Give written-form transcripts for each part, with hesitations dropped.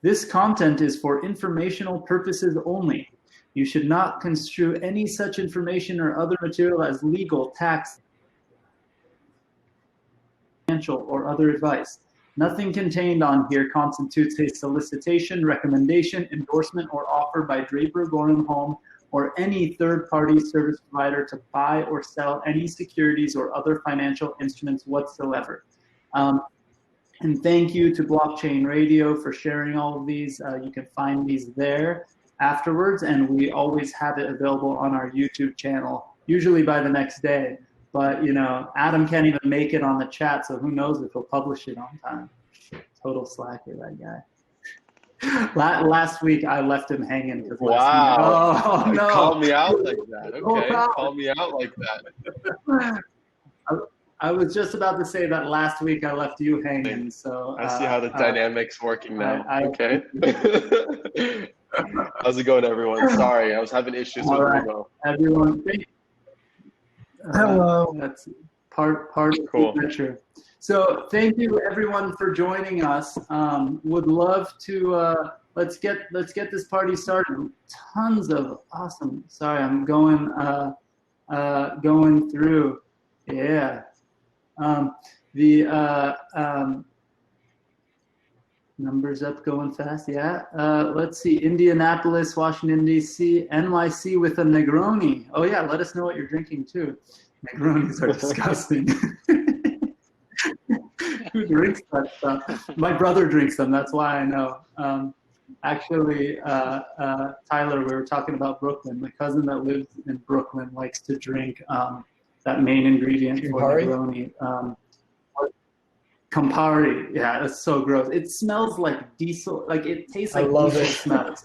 This content is for informational purposes only. You should not construe any such information or other material as legal, tax, financial, or other advice. Nothing contained on here constitutes a solicitation, recommendation, endorsement, or offer by Draper, Goren, Holm, or any third-party service provider to buy or sell any securities or other financial instruments whatsoever. And thank you to Blockchain Radio for sharing all of these. You can find these there afterwards, and we always have it available on our YouTube channel, usually by the next day. But, you know, Adam can't even make it on the chat, so who knows if he'll publish it on time. Total slacker, that guy. Last week, I left him hanging. Wow. Oh, no. Call me out like that. Okay, Oh, wow. Call me out like that. I was just about to say that last week I left you hanging. So I see how the dynamic's working now. Okay. How's it going, everyone? Sorry, I was having issues with Bruno. Everyone, hello. That's part of the picture. So thank you everyone for joining us. Would love to let's get this party started. Tons of awesome. Sorry, I'm going through. Yeah. Numbers up, going fast. Yeah. Let's see. Indianapolis, Washington, D.C., NYC with a Negroni. Oh, yeah. Let us know what you're drinking, too. Negronis are disgusting. Who drinks that stuff? My brother drinks them. That's why I know. Actually, Tyler, we were talking about Brooklyn. My cousin that lives in Brooklyn likes to drink that main ingredient for Negroni. Campari, yeah, that's so gross. It smells like diesel, like it tastes like diesel smells.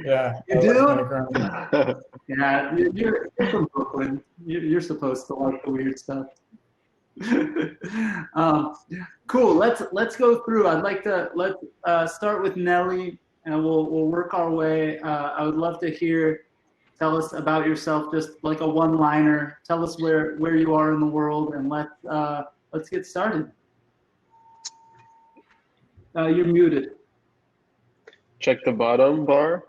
Yeah. You do? Yeah, you're from Brooklyn. You're supposed to like the weird stuff. Cool. Let's go through. I'd like to start with Nelly, and we'll work our way. I would love to hear. Tell us about yourself, just like a one-liner. Tell us where you are in the world, and let's get started. You're muted. Check the bottom bar.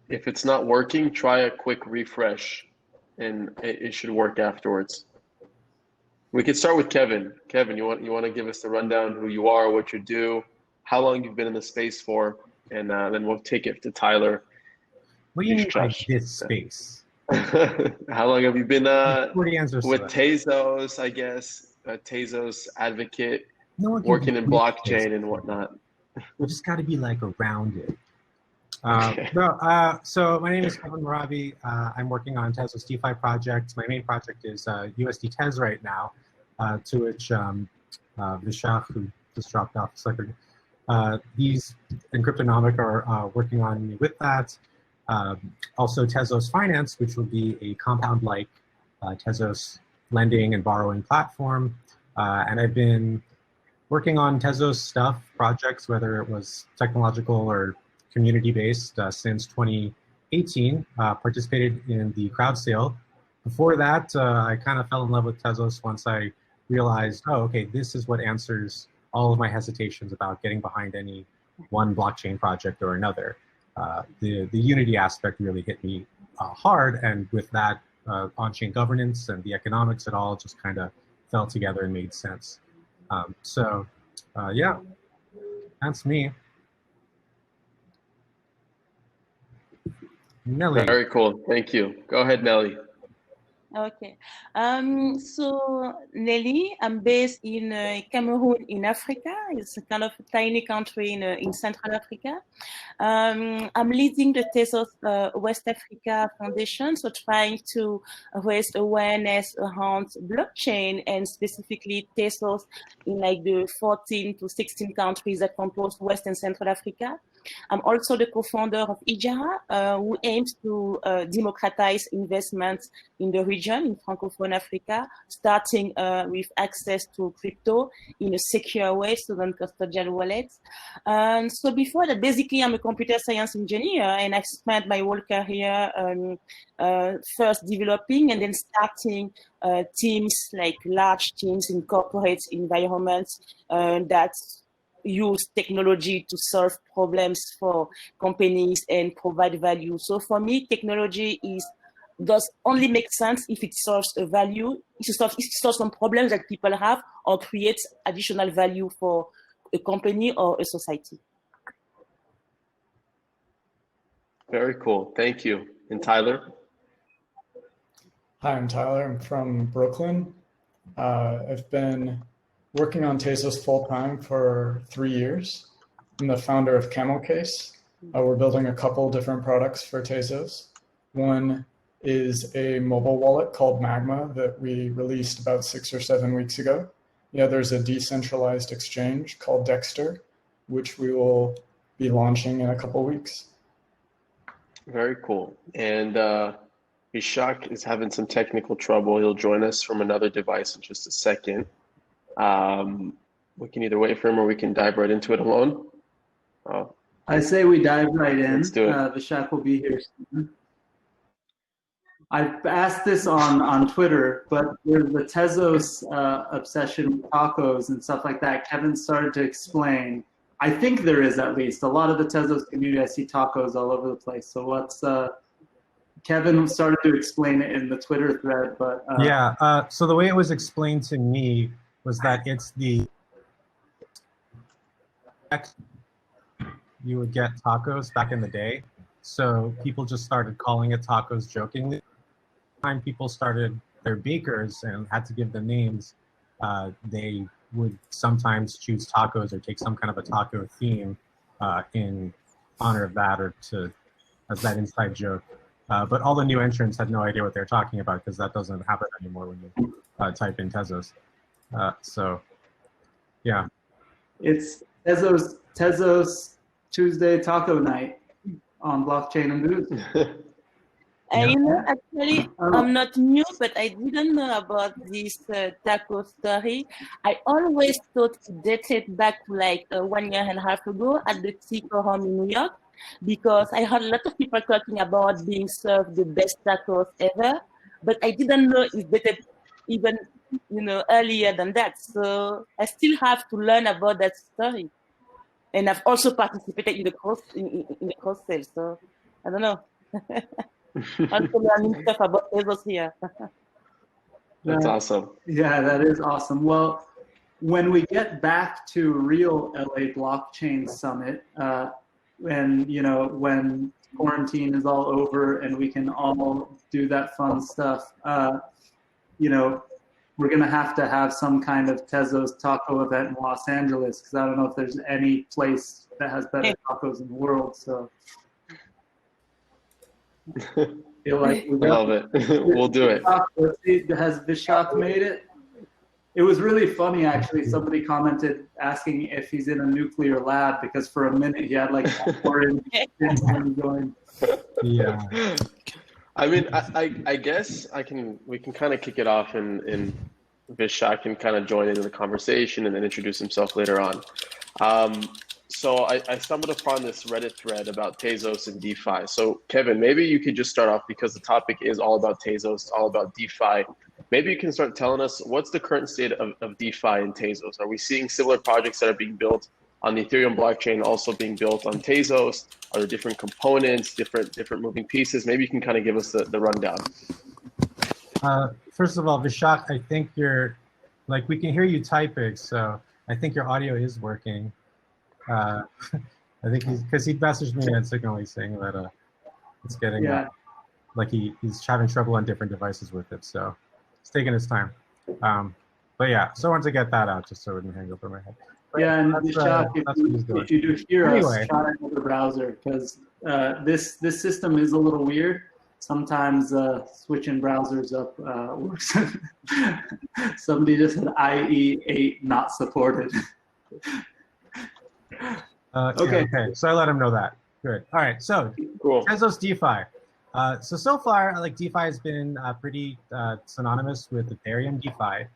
If it's not working, try a quick refresh, and it should work afterwards. We could start with Kevin. Kevin, you want to give us the rundown, who you are, what you do, how long you've been in the space for, and then we'll take it to Tyler. What do you mean by this space? How long have you been with Tezos, I guess, Tezos advocate, working in blockchain and whatnot? We just got to be like around it. So my name is Kevin Mehrabi. I'm working on Tezos DeFi projects. My main project is USD Tez right now, to which Vishakh, who just dropped off a second, these and Cryptonomic are working on me with that. Also Tezos Finance, which will be a compound-like Tezos lending and borrowing platform. And I've been working on Tezos stuff, projects, whether it was technological or community-based, since 2018. Participated in the crowd sale. Before that, I kind of fell in love with Tezos once I realized, oh, okay, this is what answers all of my hesitations about getting behind any one blockchain project or another. The Unity aspect really hit me hard, and with that, on-chain governance and the economics, it all just kind of fell together and made sense. Yeah, that's me. Nelly. Very cool. Thank you. Go ahead, Nelly. Okay. So Nelly, I'm based in Cameroon in Africa. It's a kind of a tiny country in Central Africa. I'm leading the Tezos West Africa Foundation, so trying to raise awareness around blockchain and specifically Tezos in like the 14 to 16 countries that compose West and Central Africa. I'm also the co-founder of Ejara, who aims to democratize investments in the region region in Francophone Africa, starting with access to crypto in a secure way, so non-custodial wallets. And so before that, basically, I'm a computer science engineer, and I spent my whole career first developing and then starting teams, like large teams in corporate environments that use technology to solve problems for companies and provide value. So for me, technology does only make sense if it solves a value, if it solves some problems that people have or creates additional value for a company or a society. Very cool. Thank you. And Tyler? Hi, I'm Tyler. I'm from Brooklyn. I've been working on Tezos full-time for 3 years. I'm the founder of camlCase. We're building a couple different products for Tezos. One is a mobile wallet called Magma that we released about 6 or 7 weeks ago. The other is a decentralized exchange called Dexter, which we will be launching in a couple weeks. Very cool. And Vishakh is having some technical trouble. He'll join us from another device in just a second. We can either wait for him or we can dive right into it alone. I say we dive right in. Let's do it. Vishakh will be here soon. I've asked this on Twitter, but there's the Tezos obsession with tacos and stuff like that. Kevin started to explain. I think there is, at least. A lot of the Tezos community, I see tacos all over the place. So what's Kevin started to explain it in the Twitter thread, but yeah. So the way it was explained to me was that it's you would get tacos back in the day. So people just started calling it tacos jokingly. Time people started their bakers and had to give them names, they would sometimes choose tacos or take some kind of a taco theme in honor of that or as that inside joke. But all the new entrants had no idea what they're talking about because that doesn't happen anymore when you type in Tezos. So, yeah. It's Tezos Tuesday Taco Night on Blockchain and Booze. You know, actually, I'm not new, but I didn't know about this taco story. I always thought it dated back to like 1 year and a half ago at the Holm in New York, because I heard a lot of people talking about being served the best tacos ever, but I didn't know it dated even earlier than that. So I still have to learn about that story, and I've also participated in the cross sale. So I don't know. I'm learning stuff about Tezos here. That's awesome. Yeah, that is awesome. Well, when we get back to real LA Blockchain Summit, when quarantine is all over and we can all do that fun stuff, we're going to have some kind of Tezos taco event in Los Angeles, because I don't know if there's any place that has better tacos in the world. So feel like I love it. We'll do it. Let's see, has Vishakh made it? It was really funny, actually. Somebody commented asking if he's in a nuclear lab, because for a minute he had like Goren going. Yeah. I mean, I guess we can kind of kick it off and Vishakh can kind of join into the conversation and then introduce himself later on. So I stumbled upon this Reddit thread about Tezos and DeFi. So Kevin, maybe you could just start off, because the topic is all about Tezos, all about DeFi. Maybe you can start telling us what's the current state of DeFi and Tezos. Are we seeing similar projects that are being built on the Ethereum blockchain also being built on Tezos? Are there different components, different moving pieces? Maybe you can kind of give us the rundown. First of all, Vishakh, I think we can hear you typing, so I think your audio is working. I think because he messaged me on Signal saying that it's getting like he's having trouble on different devices with it, so it's taking his time. But yeah, so I wanted to get that out just so it wouldn't hang over my head. But yeah, and Vishakh, if you do hear us, try another browser, because this system is a little weird. Sometimes switching browsers up works. Somebody just said IE8 not supported. Okay, so I let him know that. Good. All right, so cool. Tezos DeFi. So far, like DeFi has been pretty synonymous with Ethereum DeFi,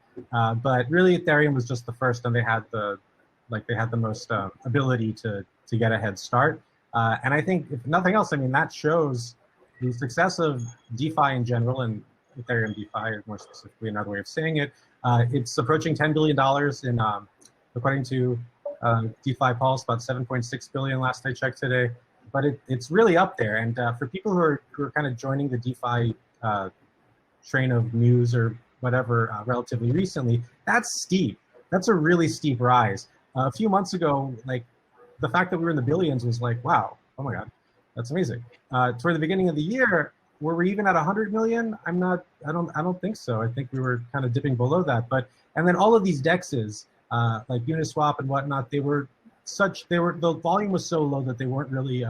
but really Ethereum was just the first, and they had the most ability to get a head start. And I think if nothing else, I mean that shows the success of DeFi in general, and Ethereum DeFi, more specifically, another way of saying it. It's approaching $10 billion in, according to DeFi Pulse, about 7.6 billion last I checked today. But it's really up there. And for people who are kind of joining the DeFi train of news or whatever relatively recently, that's steep. That's a really steep rise. A few months ago, like the fact that we were in the billions was like, wow, oh my God, that's amazing. Toward the beginning of the year, were we even at 100 million? I don't think so. I think we were kind of dipping below that. And then all of these DEXs, like Uniswap and whatnot, the volume was so low that they weren't really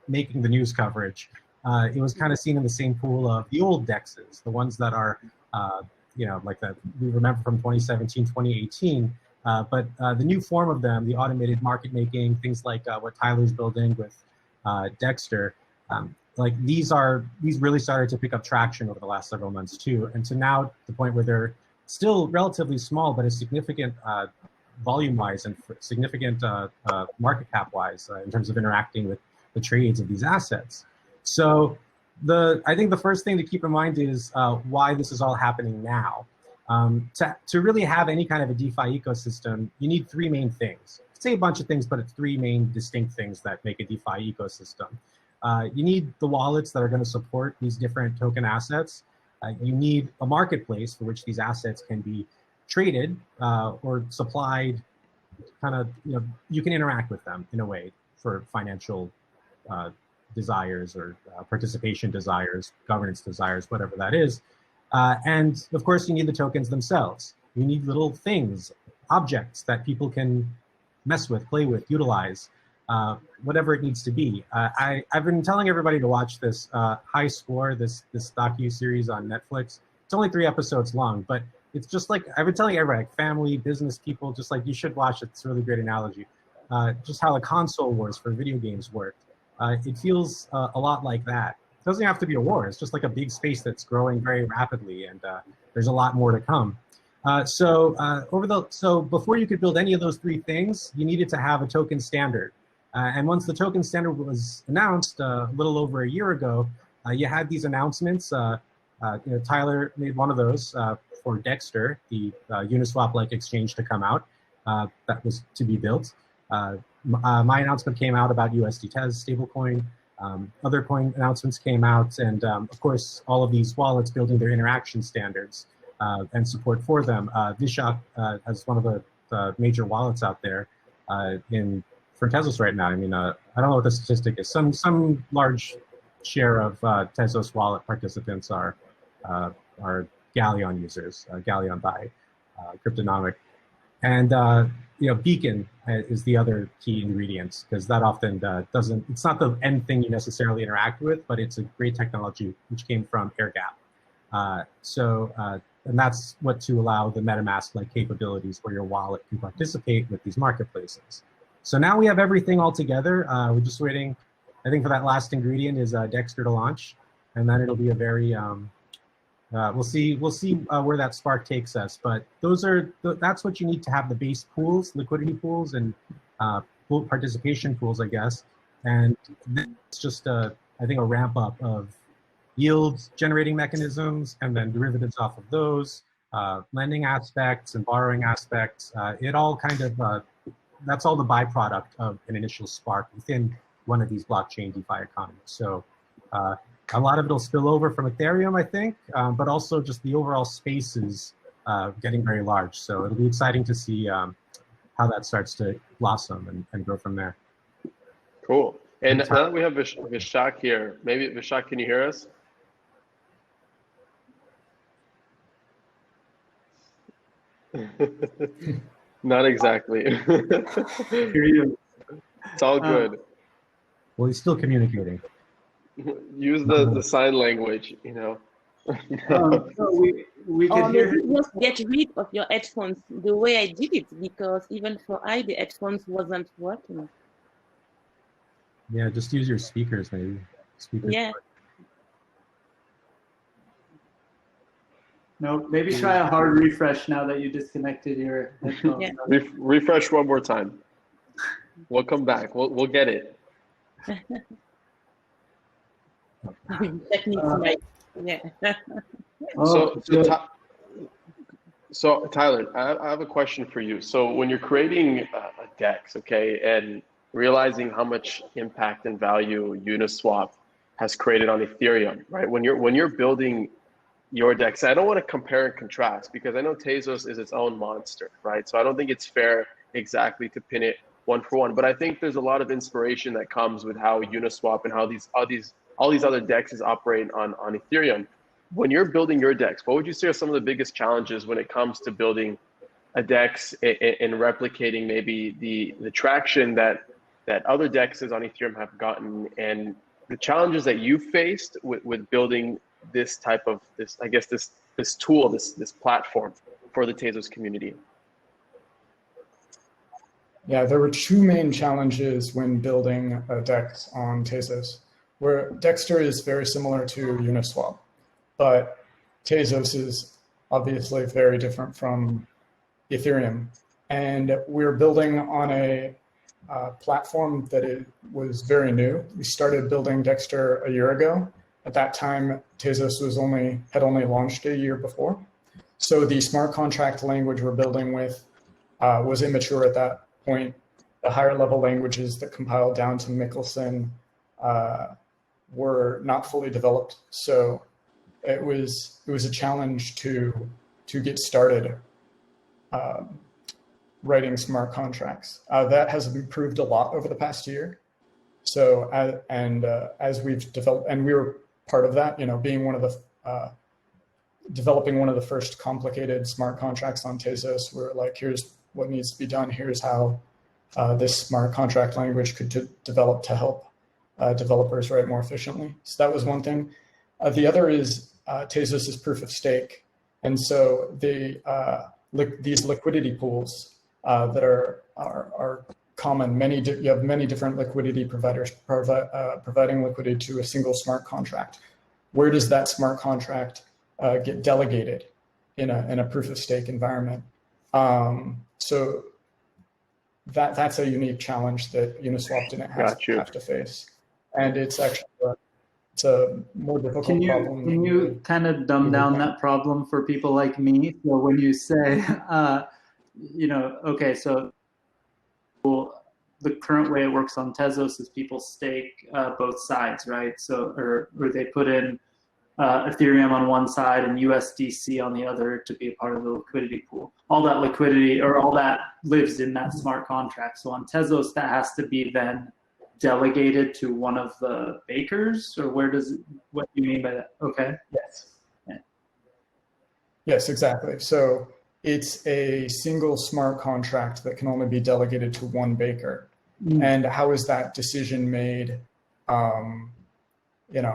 making the news coverage. It was kind of seen in the same pool of the old DEXs, the ones that are, like that we remember from 2017, 2018. But the new form of them, the automated market making, things like what Tyler's building with Dexter, like these really started to pick up traction over the last several months too. And to now the point where they're still relatively small, but a significant volume-wise and significant market cap-wise in terms of interacting with the trades of these assets. So I think the first thing to keep in mind is why this is all happening now. To really have any kind of a DeFi ecosystem, you need three main things. I'd say a bunch of things, but it's three main distinct things that make a DeFi ecosystem. You need the wallets that are going to support these different token assets. You need a marketplace for which these assets can be traded or supplied. You can interact with them in a way for financial desires or participation desires, governance desires, whatever that is. And of course, you need the tokens themselves. You need little things, objects that people can mess with, play with, utilize, whatever it needs to be. I've been telling everybody to watch this High Score, this docu-series on Netflix. It's only 3 episodes long, but it's just like, I've been telling everybody, like family, business people, just like you should watch it. It's a really great analogy. Just how the console wars for video games worked. It feels a lot like that. It doesn't have to be a war. It's just like a big space that's growing very rapidly, and there's a lot more to come. So before you could build any of those 3 things, you needed to have a token standard. And once the token standard was announced a little over a year ago, you had these announcements. Tyler made one of those for Dexter, the Uniswap-like exchange to come out. That was to be built. My announcement came out about USD Tez stablecoin. Other coin announcements came out, and of course, all of these wallets building their interaction standards and support for them. Vishakh has one of the major wallets out there for Tezos right now. I mean, I don't know what the statistic is. Some large share of Tezos wallet participants are Galleon users, Galleon by Cryptonomic. And Beacon is the other key ingredient, because that often it's not the end thing you necessarily interact with, but it's a great technology which came from air gap. And that's what to allow the MetaMask-like capabilities where your wallet can participate with these marketplaces. So now we have everything all together. We're just waiting, I think, for that last ingredient is Dexter to launch, and then it'll be a very we'll see where that spark takes us. But that's what you need to have: the base pools, liquidity pools, and pool participation pools, I guess. And it's just I think a ramp up of yields generating mechanisms, and then derivatives off of those, lending aspects and borrowing aspects. It all kind of that's all the byproduct of an initial spark within one of these blockchain DeFi economies. So a lot of it'll spill over from Ethereum, I think, but also just the overall space is getting very large. So it'll be exciting to see how that starts to blossom and grow from there. Cool. And now that we have Vishakh here, maybe Vishakh, can you hear us? Not exactly. Hear you. It's all good. Well, he's still communicating. Use the sign language, So we can hear maybe just get rid of your headphones the way I did it, because even for the headphones wasn't working. Yeah, just use your speakers, maybe. Yeah. No, maybe try a hard refresh now that you disconnected your headphones. Yeah. Refresh one more time. We'll come back. We'll get it. Techniques, right? Yeah. So Tyler, I have a question for you. So when you're creating a DEX, okay, and realizing how much impact and value Uniswap has created on Ethereum, right? When you're building your DEX, I don't want to compare and contrast because I know Tezos is its own monster, right? So I don't think it's fair exactly to pin it one for one, but I think there's a lot of inspiration that comes with how Uniswap and how all these other DEXs operate on Ethereum. When you're building your DEX, what would you say are some of the biggest challenges when it comes to building a DEX and replicating maybe the traction that other DEXs on Ethereum have gotten, and the challenges that you faced with building this type of this tool, this platform for the Tezos community? Yeah, there were two main challenges when building a DEX on Tezos, where Dexter is very similar to Uniswap, but Tezos is obviously very different from Ethereum. And we're building on a platform that was very new. We started building Dexter a year ago. At that time, Tezos had only launched a year before. So the smart contract language we're building with was immature at that point. The higher level languages that compiled down to Michelson were not fully developed. So it was a challenge to get started writing smart contracts. That has improved a lot over the past year. So as we've developed, and we were part of that, being one of the developing one of the first complicated smart contracts on Tezos. We're like, here's what needs to be done. Here's how this smart contract language could develop to help developers write more efficiently. So that was one thing. The other is Tezos is proof of stake. And so these liquidity pools that are common, you have many different liquidity providers providing liquidity to a single smart contract. Where does that smart contract get delegated in a proof of stake environment? So that's a unique challenge that Uniswap didn't have to face. And it's actually it's a more difficult problem. Can you kind of dumb down that problem for people like me? So when you say, okay, so the current way it works on Tezos is people stake both sides, right? So, or they put in Ethereum on one side and USDC on the other to be a part of the liquidity pool. All that liquidity or all that lives in that smart contract. So on Tezos, that has to be then delegated to one of the bakers, or what do you mean by that? Okay. Yes. Yeah. Yes, exactly. So it's a single smart contract that can only be delegated to one baker. And how is that decision made, in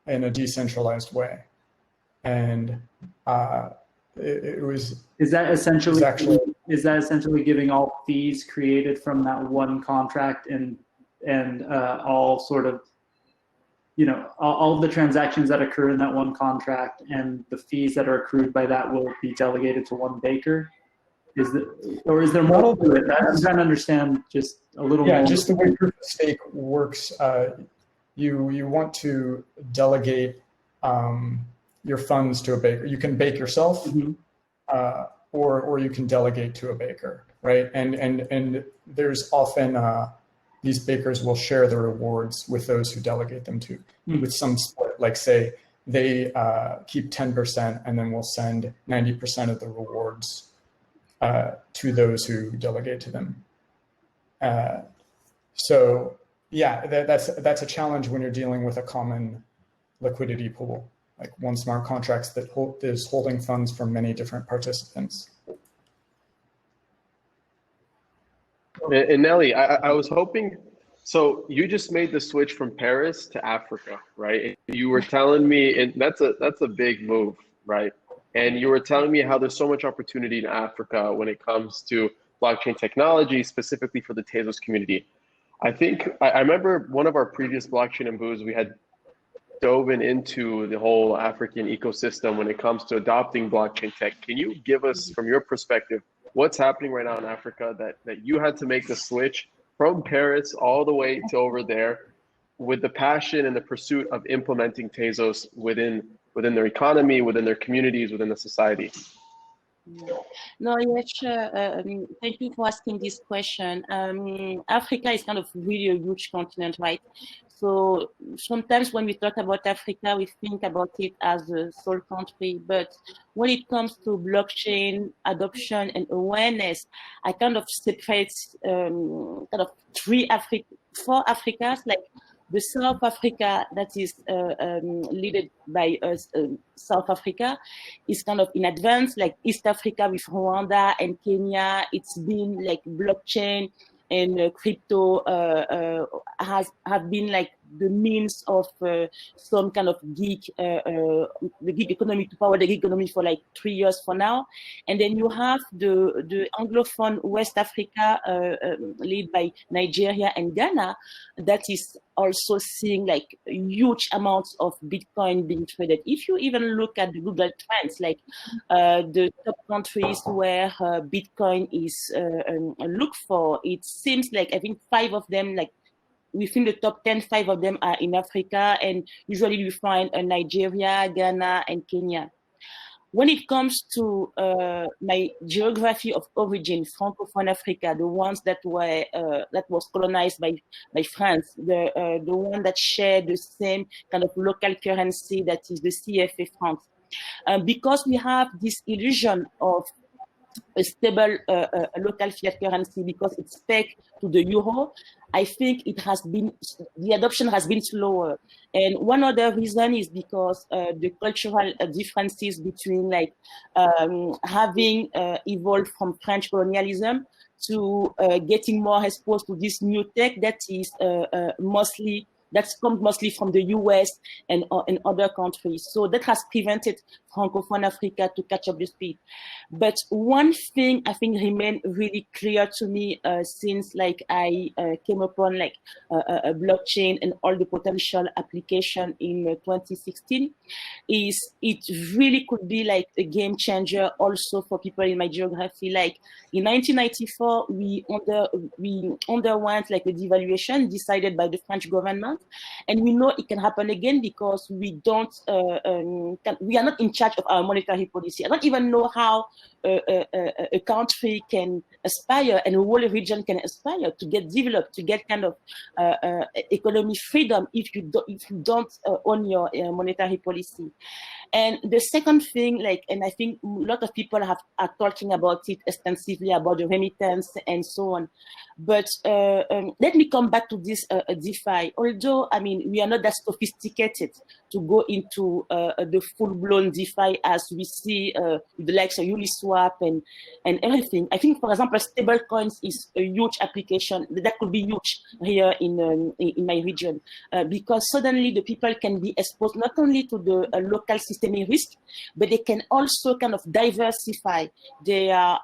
a decentralized way? And it was. Is that essentially giving all fees created from that one contract and all sort of, all the transactions that occur in that one contract and the fees that are accrued by that will be delegated to one baker? Is there more to it? I'm trying to understand just a little more. Yeah, just the way proof of stake works. You want to delegate your funds to a baker. You can bake yourself, or you can delegate to a baker, right? And there's often these bakers will share the rewards with those who delegate them to, with some split. Like say they keep 10% and then we'll send 90% of the rewards to those who delegate to them. So yeah, that's a challenge when you're dealing with a common liquidity pool, like one smart contract that is holding funds from many different participants. And Nelly, I was hoping, so you just made the switch from Paris to Africa, right? You were telling me, and that's a big move, right? And you were telling me how there's so much opportunity in Africa when it comes to blockchain technology, specifically for the Tezos community. I think I remember one of our previous blockchain and booze, we had dove into the whole African ecosystem when it comes to adopting blockchain tech. Can you give us, from your perspective, what's happening right now in Africa that you had to make the switch from Paris all the way to over there with the passion and the pursuit of implementing Tezos within their economy, within their communities, within the society? No, yeah, sure. Thank you for asking this question. Africa is kind of really a huge continent, right? So sometimes when we talk about Africa, we think about it as a sole country. But when it comes to blockchain adoption and awareness, I kind of separate kind of four Africas, like the South Africa that is led by South Africa is kind of in advance, like East Africa with Rwanda and Kenya. It's been like blockchain and crypto have been like the means of some kind of the gig economy, to power the gig economy for like 3 years for now. And then you have the Anglophone West Africa led by Nigeria and Ghana that is also seeing like huge amounts of Bitcoin being traded. If you even look at the Google Trends, like the top countries where Bitcoin is looked for, it seems like I think 5 of them, like within the top 10, 5 of them are in Africa, and usually you find Nigeria, Ghana, and Kenya. When it comes to my geography of origin, Francophone Africa, the ones that were that was colonized by France, the one that shared the same kind of local currency that is the CFA francs, because we have this illusion of a stable local fiat currency because it's pegged to the euro, I think the adoption has been slower. And one other reason is because the cultural differences between like having evolved from French colonialism to getting more exposed to this new tech that is that's come mostly from the US and other countries. So that has prevented Francophone Africa to catch up the speed. But one thing I think remained really clear to me since like I came upon like a blockchain and all the potential application in 2016 is it really could be like a game changer also for people in my geography. Like in 1994, we underwent like a devaluation decided by the French government. And we know it can happen again because we are not in charge of our monetary policy. I don't even know how a country can aspire and a whole region can aspire to get developed, to get kind of economic freedom if you don't own your monetary policy. And the second thing, like, and I think a lot of people are talking about it extensively about the remittance and so on. But let me come back to this DeFi. Although, I mean, we are not that sophisticated to go into the full-blown DeFi as we see the likes of Uniswap and everything. I think, for example, stable coins is a huge application that could be huge here in my region because suddenly the people can be exposed not only to the local systemic risk, but they can also kind of diversify their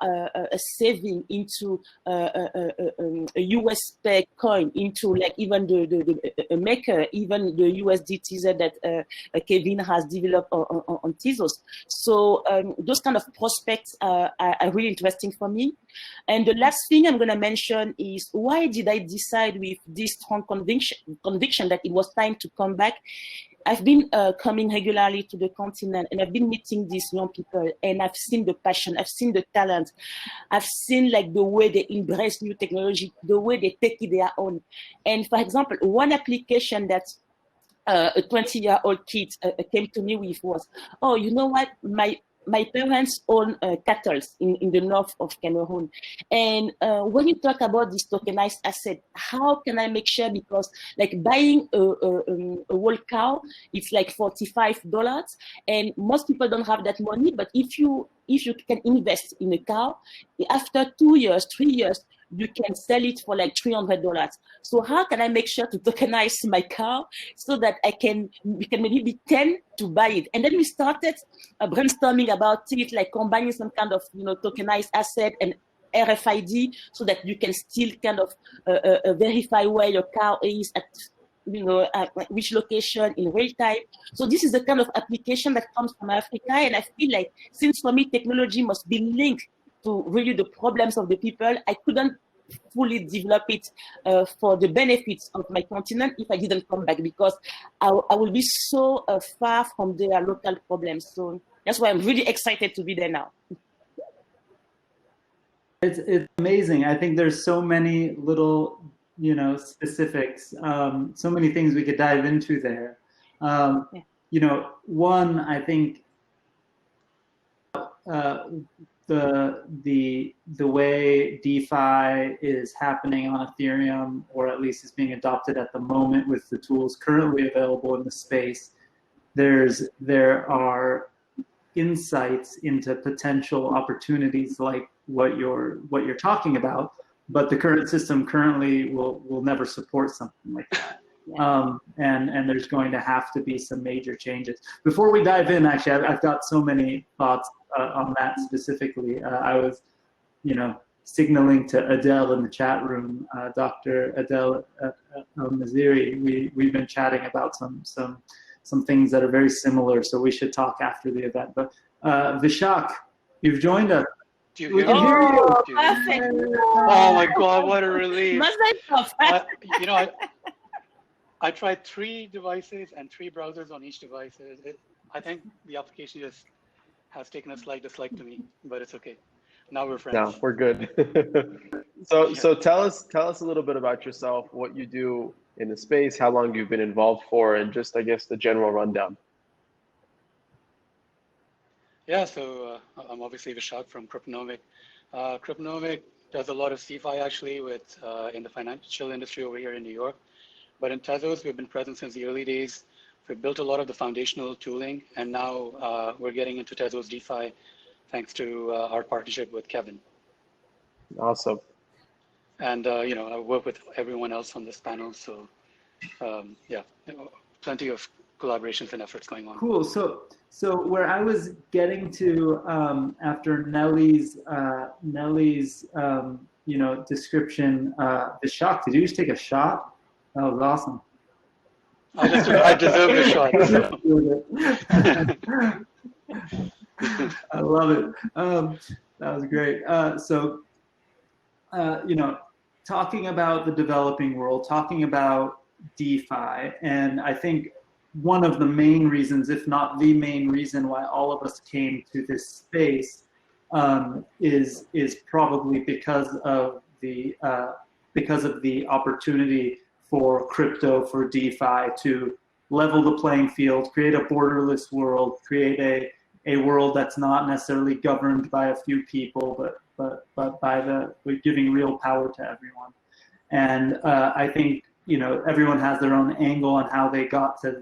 saving into a US peg coin, into like even the maker, even the USDTZ that Kevin has developed on Tezos. So those kind of prospects are really interesting for me. And the last thing I'm going to mention is why did I decide with this strong conviction that it was time to come back? I've been coming regularly to the continent and I've been meeting these young people and I've seen the passion, I've seen the talent, I've seen like the way they embrace new technology, the way they take it their own. And for example, one application that a 20-year-old kid came to me with was, oh, you know what, my parents own cattle in the north of Cameroon. And when you talk about this tokenized asset, how can I make sure? Because like buying a whole cow, it's like $45. And most people don't have that money. But if you can invest in a cow, after 2 years, 3 years, you can sell it for like $300. So how can I make sure to tokenize my cow so that we can maybe be 10 to buy it? And then we started brainstorming about it, like combining some kind of tokenized asset and RFID so that you can still kind of verify where your cow is at which location in real time. So this is the kind of application that comes from Africa, and I feel like since for me technology must be linked to really the problems of the people, I couldn't fully develop it for the benefits of my continent if I didn't come back, because I will be so far from their local problems. So that's why I'm really excited to be there now. It's amazing. I think there's so many little, specifics, so many things we could dive into there. One, I think the way DeFi is happening on Ethereum, or at least is being adopted at the moment with the tools currently available in the space, there are insights into potential opportunities like what you're talking about, but the current system currently will never support something like that. And there's going to have to be some major changes. Before we dive in, actually, I've got so many thoughts on that specifically. I was, signaling to Adele in the chat room, Dr. Adele Maziri. We've been chatting about some things that are very similar, so we should talk after the event. But Vishakh, you've joined us. We can hear you. Perfect. Oh my God, what a relief. I tried 3 devices and 3 browsers on each device. I think the application just has taken a slight dislike to me, but it's okay. Now we're friends. No, we're good. So tell us a little bit about yourself, what you do in the space, how long you've been involved for, and just, I guess, the general rundown. Yeah, so I'm obviously Vishakh from Cryptonomic. Cryptonomic does a lot of DeFi actually in the financial industry over here in New York. But in Tezos, we've been present since the early days. We've built a lot of the foundational tooling, and now we're getting into Tezos DeFi thanks to our partnership with Kevin. Awesome. And I work with everyone else on this panel, so yeah, plenty of collaborations and efforts going on. Cool. So where I was getting to after Nelly's description, Vishakh, did you just take a shot? That was awesome. I deserve a shot. I love it. That was great. Talking about the developing world, talking about DeFi, and I think one of the main reasons, if not the main reason, why all of us came to this space is probably because of the opportunity for crypto, for DeFi to level the playing field, create a borderless world, create a world that's not necessarily governed by a few people, but by giving real power to everyone. And I think everyone has their own angle on how they got to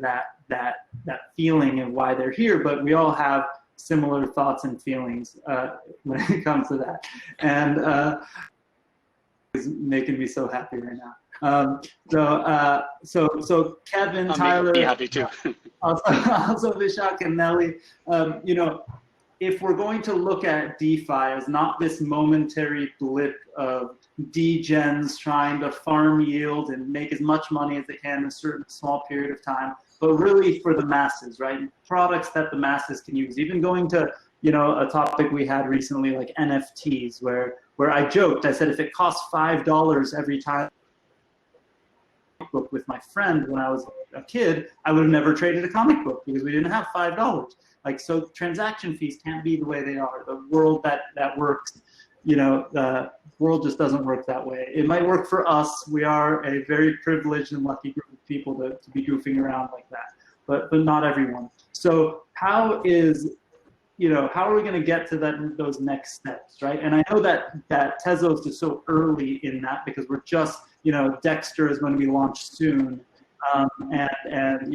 that feeling and why they're here, but we all have similar thoughts and feelings when it comes to that. And it's making me so happy right now. So Kevin, Tyler, happy too. also Vishakh and Nelly, if we're going to look at DeFi as not this momentary blip of degens trying to farm yield and make as much money as they can in a certain small period of time, but really for the masses, right? Products that the masses can use. Even going to, a topic we had recently like NFTs, where I joked, I said if it costs $5 every time book with my friend when I was a kid, I would have never traded a comic book because we didn't have $5. So transaction fees can't be the way they are. The world that works, the world just doesn't work that way. It might work for us. We are a very privileged and lucky group of people to be goofing around like that, but not everyone. So how are we going to get to those next steps, right? And I know that Tezos is so early in that because we're just, Dexter is going to be launched soon. And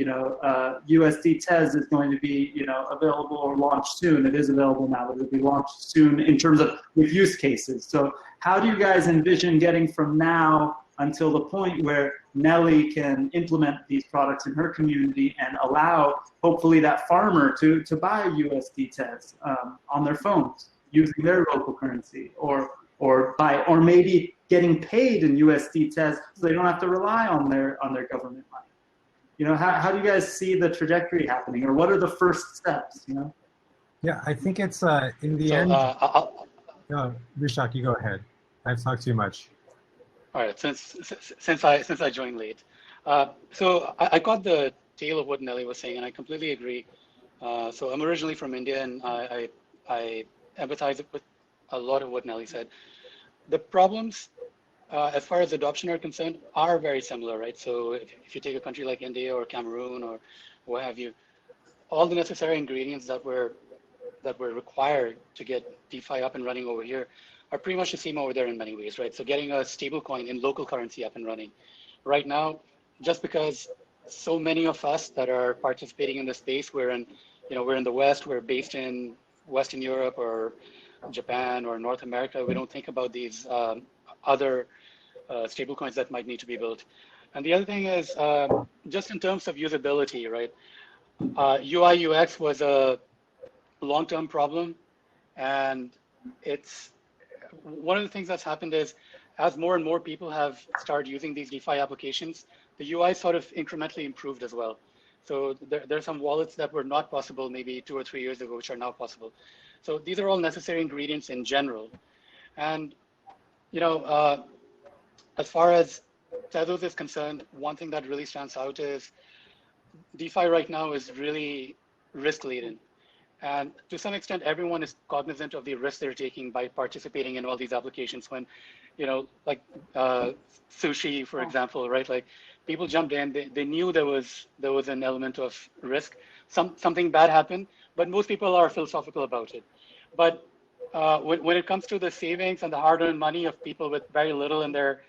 USD Tez is going to be, available or launched soon. It is available now, but it'll be launched soon in terms of with use cases. So how do you guys envision getting from now until the point where Nelly can implement these products in her community and allow, hopefully, that farmer to buy USD Tez on their phones using their local currency, or maybe getting paid in USD Tez so they don't have to rely on their government money. How do you guys see the trajectory happening, or what are the first steps? Yeah, I think it's in the So, end. Vishakh, you go ahead. I've talked too much. all right, since I joined late, so I got the tail of what Nelly was saying, and I completely agree. So I'm originally from India, and I empathize with a lot of what Nelly said. The problems, as far as adoption are concerned, are very similar, right? So if you take a country like India or Cameroon or what have you, all the necessary ingredients that were required to get DeFi up and running over here are pretty much the same over there in many ways, right? So getting a stable coin in local currency up and running. Right now, just because so many of us that are participating in the space, we're in the West, we're based in Western Europe or Japan or North America, we don't think about these other stable coins that might need to be built. And the other thing is, just in terms of usability, right? UI UX was a long-term problem, and it's one of the things that's happened is as more and more people have started using these DeFi applications, the UI sort of incrementally improved as well. So there are some wallets that were not possible maybe 2 or 3 years ago, which are now possible. So these are all necessary ingredients in general. And as far as Tezos is concerned, one thing that really stands out is DeFi right now is really risk-laden. And to some extent, everyone is cognizant of the risk they're taking by participating in all these applications when, like sushi, for example, right? Like people jumped in, they knew there was an element of risk. Something bad happened, but most people are philosophical about it. But when it comes to the savings and the hard-earned money of people with very little in their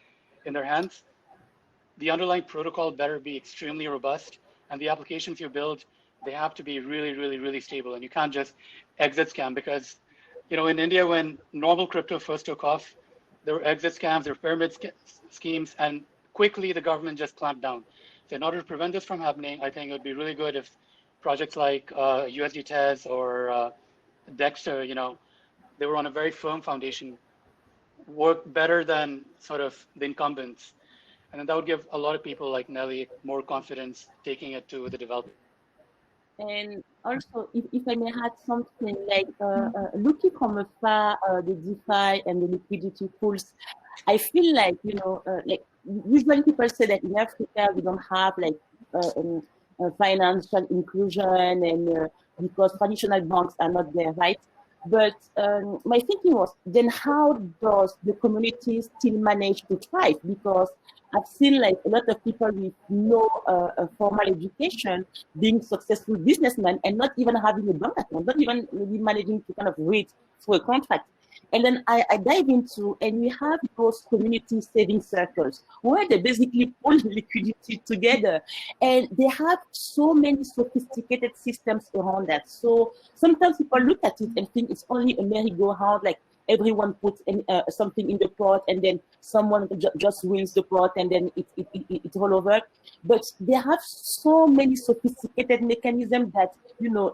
hands, the underlying protocol better be extremely robust, and the applications you build, they have to be really, really, really stable. And you can't just exit scam because, in India, when normal crypto first took off, there were exit scams, there were pyramid schemes, and quickly the government just clamped down. So in order to prevent this from happening, I think it would be really good if projects like USD Tez or Dexter, they were on a very firm foundation, work better than sort of the incumbents. And then that would give a lot of people like Nelly more confidence taking it to the developer. And also, if I may add something, like looking from afar, the DeFi and the liquidity pools, I feel like, like usually people say that in Africa, we don't have like financial inclusion and because traditional banks are not there, right? But my thinking was, then how does the community still manage to thrive? Because I've seen like a lot of people with no formal education being successful businessmen and not even having a bank account, not even maybe managing to kind of read through a contract. And then I dive into, and we have those community saving circles where they basically pull liquidity together. And they have so many sophisticated systems around that. So sometimes people look at it and think it's only a merry-go-round, like everyone puts something in the pot and then someone just wins the pot and then it's all over. But they have so many sophisticated mechanisms that,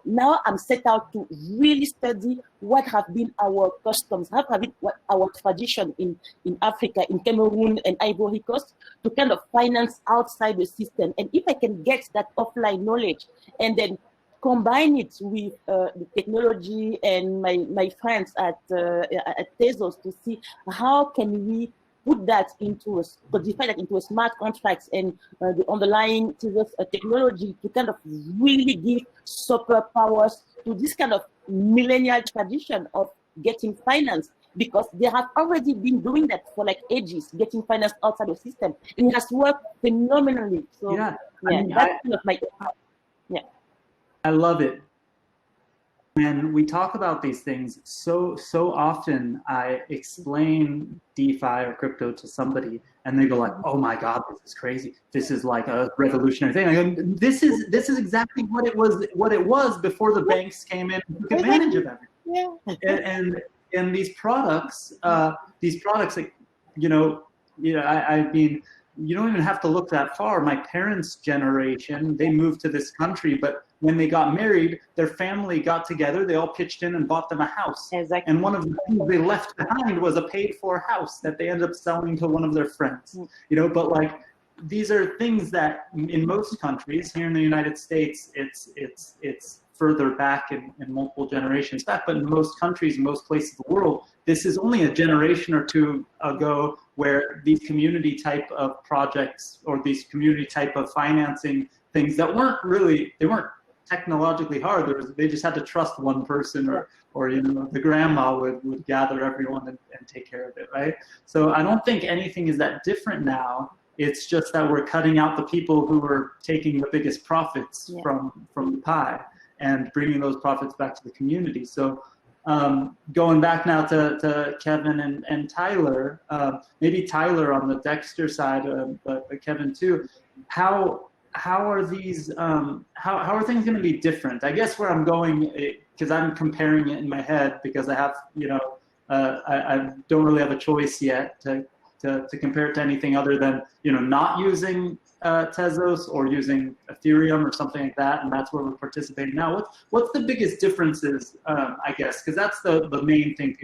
now I'm set out to really study what have been our customs, what have been our tradition in Africa, in Cameroon and Ivory Coast to kind of finance outside the system. And if I can get that offline knowledge and then combine it with the technology and my friends at Tezos to see how can we put that into codify that into a smart contracts and the underlying Tezos technology to kind of really give superpowers to this kind of millennial tradition of getting finance, because they have already been doing that for like ages, getting finance outside the system. And it has worked phenomenally. So that's kind of my I love it. When we talk about these things, so often I explain DeFi or crypto to somebody and they go like, oh my God, this is crazy. This is like a revolutionary thing. I go, this is exactly what it was before the banks came in and took advantage of everything. Yeah. And these products like, I mean, you don't even have to look that far. My parents' generation, they moved to this country, but when they got married, their family got together, they all pitched in and bought them a house. Exactly. And one of the things they left behind was a paid-for house that they ended up selling to one of their friends. But like these are things that in most countries, here in the United States, it's further back in multiple generations back, but in most countries, most places of the world, this is only a generation or two ago where these community type of projects or these community type of financing things that they weren't technologically hard. They just had to trust one person, or the grandma would gather everyone and take care of it, right? So I don't think anything is that different now. It's just that we're cutting out the people who are taking the biggest profits from the pie and bringing those profits back to the community. So going back now to Kevin and Tyler, maybe Tyler on the Dexter side, but Kevin too. How are these? How are things going to be different? I guess where I'm going, because I'm comparing it in my head, because I have I don't really have a choice yet to compare it to anything other than not using Tezos or using Ethereum or something like that, and that's where we're participating now. What's the biggest differences? I guess because that's the main thing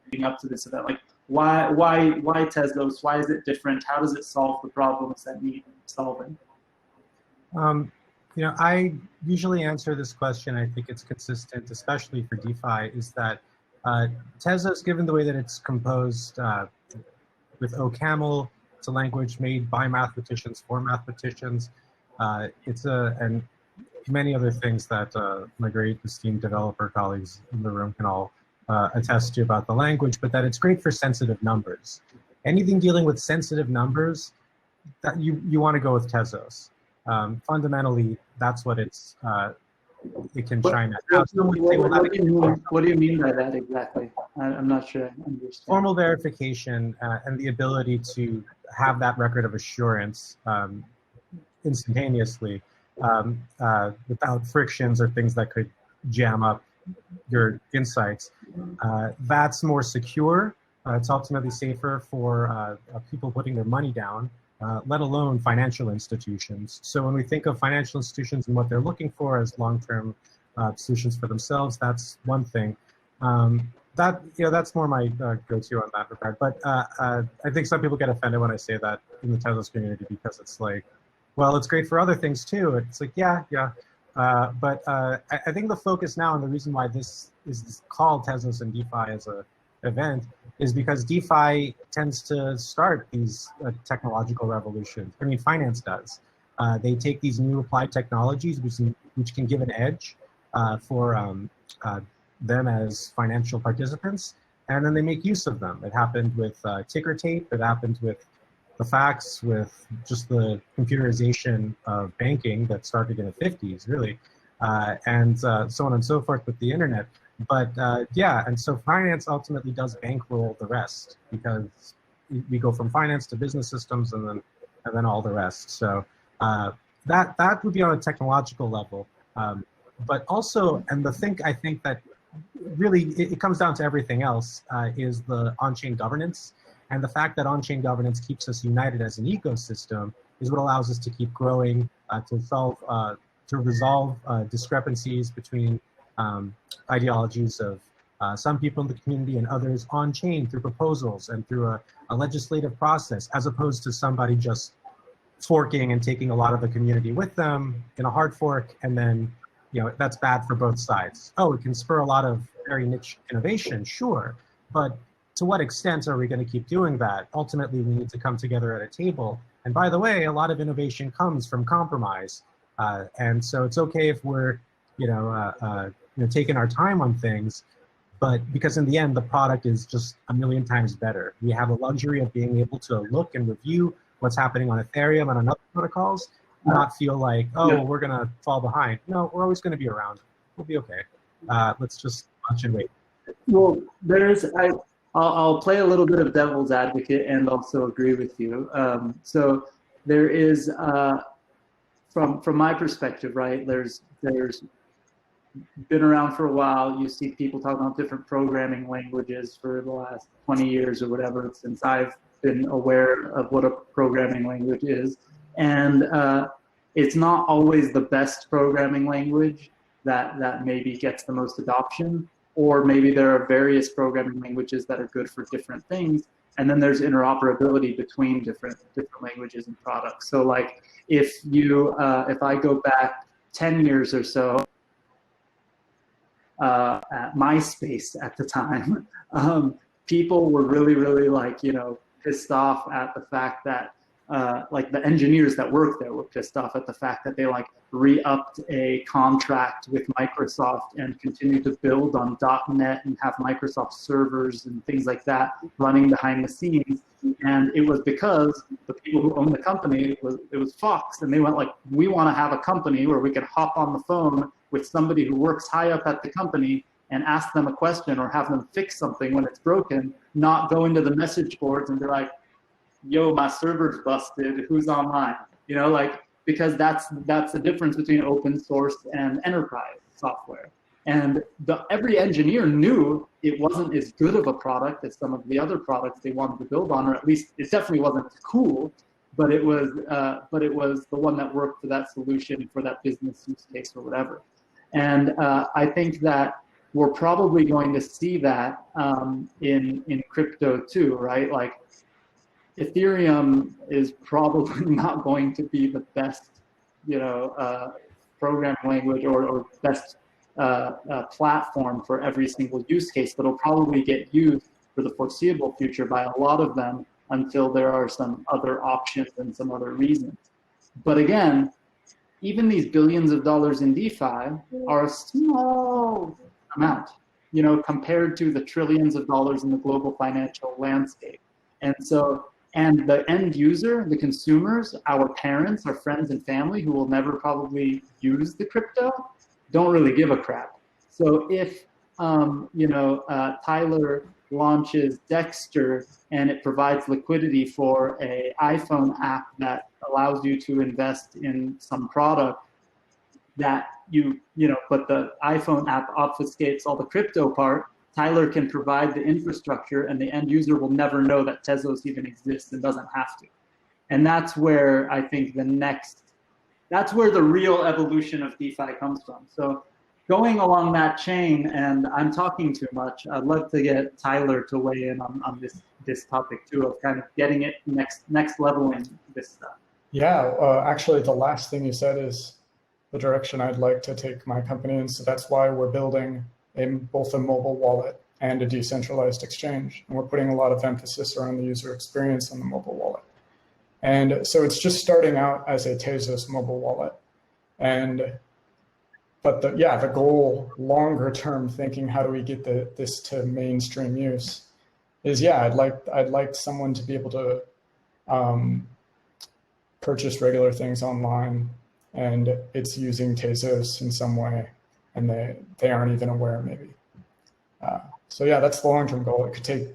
leading up to this event. Like why Tezos? Why is it different? How does it solve the problems that need solving? I usually answer this question. I think it's consistent, especially for DeFi, is that Tezos, given the way that it's composed with OCaml, it's a language made by mathematicians for mathematicians. And many other things that my great esteemed developer colleagues in the room can all attest to about the language, but that it's great for sensitive numbers. Anything dealing with sensitive numbers, that you want to go with Tezos. Fundamentally, that's what it can shine at. What do you mean by that exactly? I'm not sure I understand. Formal verification and the ability to have that record of assurance instantaneously without frictions or things that could jam up your insights. That's more secure. It's ultimately safer for people putting their money down, let alone financial institutions. So when we think of financial institutions and what they're looking for as long-term solutions for themselves, that's one thing. That's more my go-to on that regard. But I think some people get offended when I say that in the Tezos community, because it's like, well, it's great for other things too. It's like, yeah. But I think the focus now, and the reason why this is called Tezos and DeFi as an event, is because DeFi tends to start these technological revolutions. I mean, finance does. They take these new applied technologies, which can give an edge for them as financial participants, and then they make use of them. It happened with ticker tape. It happened with the facts, with just the computerization of banking that started in the 50s, really, and so on and so forth with the internet. But and so finance ultimately does bankroll the rest, because we go from finance to business systems and then all the rest. So that would be on a technological level. But also, and I think that really it comes down to everything else, is the on-chain governance. And the fact that on-chain governance keeps us united as an ecosystem is what allows us to keep growing, to resolve discrepancies between ideologies of some people in the community and others on-chain through proposals and through a legislative process, as opposed to somebody just forking and taking a lot of the community with them in a hard fork, and then that's bad for both sides. Oh, it can spur a lot of very niche innovation, sure, but to what extent are we going to keep doing that? Ultimately, we need to come together at a table. And by the way, a lot of innovation comes from compromise, and so it's okay if we're taking our time on things, but because in the end, the product is just a million times better. We have the luxury of being able to look and review what's happening on Ethereum and on other protocols, not feel like, we're going to fall behind. No, we're always going to be around. We'll be okay. Let's just watch and wait. Well, I'll play a little bit of devil's advocate and also agree with you. So there is, from my perspective, right, there's been around for a while. You see people talking about different programming languages for the last 20 years or whatever, since I've been aware of what a programming language is. And it's not always the best programming language that maybe gets the most adoption, or maybe there are various programming languages that are good for different things. And then there's interoperability between different languages and products. So like if I go back 10 years or so, at MySpace at the time, people were really like, pissed off at the fact that like the engineers that worked there were pissed off at the fact that they like re-upped a contract with Microsoft and continued to build on .NET and have Microsoft servers and things like that running behind the scenes. And it was because the people who owned the company, it was Fox, and they went like, we want to have a company where we can hop on the phone with somebody who works high up at the company and ask them a question or have them fix something when it's broken, not go into the message boards and be like, yo, my server's busted, who's online? Because that's the difference between open source and enterprise software. And every engineer knew it wasn't as good of a product as some of the other products they wanted to build on, or at least it definitely wasn't as cool, but it was the one that worked for that solution, for that business use case or whatever. And I think that we're probably going to see that in crypto too, right? Like Ethereum is probably not going to be the best, programming language or best platform for every single use case, but it'll probably get used for the foreseeable future by a lot of them until there are some other options and some other reasons. But again, even these billions of dollars in DeFi are a small amount, compared to the trillions of dollars in the global financial landscape. And the end user, the consumers, our parents, our friends and family who will never probably use the crypto, don't really give a crap. So if, Tyler launches Dexter and it provides liquidity for an iPhone app that allows you to invest in some product that but the iPhone app obfuscates all the crypto part, Tyler can provide the infrastructure and the end user will never know that Tezos even exists and doesn't have to. And that's where I think that's where the real evolution of DeFi comes from. So going along that chain, and I'm talking too much, I'd love to get Tyler to weigh in on this topic too, of kind of getting it next level in this stuff. Yeah, actually the last thing you said is the direction I'd like to take my company in. So that's why we're building both a mobile wallet and a decentralized exchange. And we're putting a lot of emphasis around the user experience on the mobile wallet. And so it's just starting out as a Tezos mobile wallet. But the goal, longer term thinking, how do we get this to mainstream use, is I'd like someone to be able to purchase regular things online, and it's using Tezos in some way, and they aren't even aware maybe. So that's the long term goal. It could take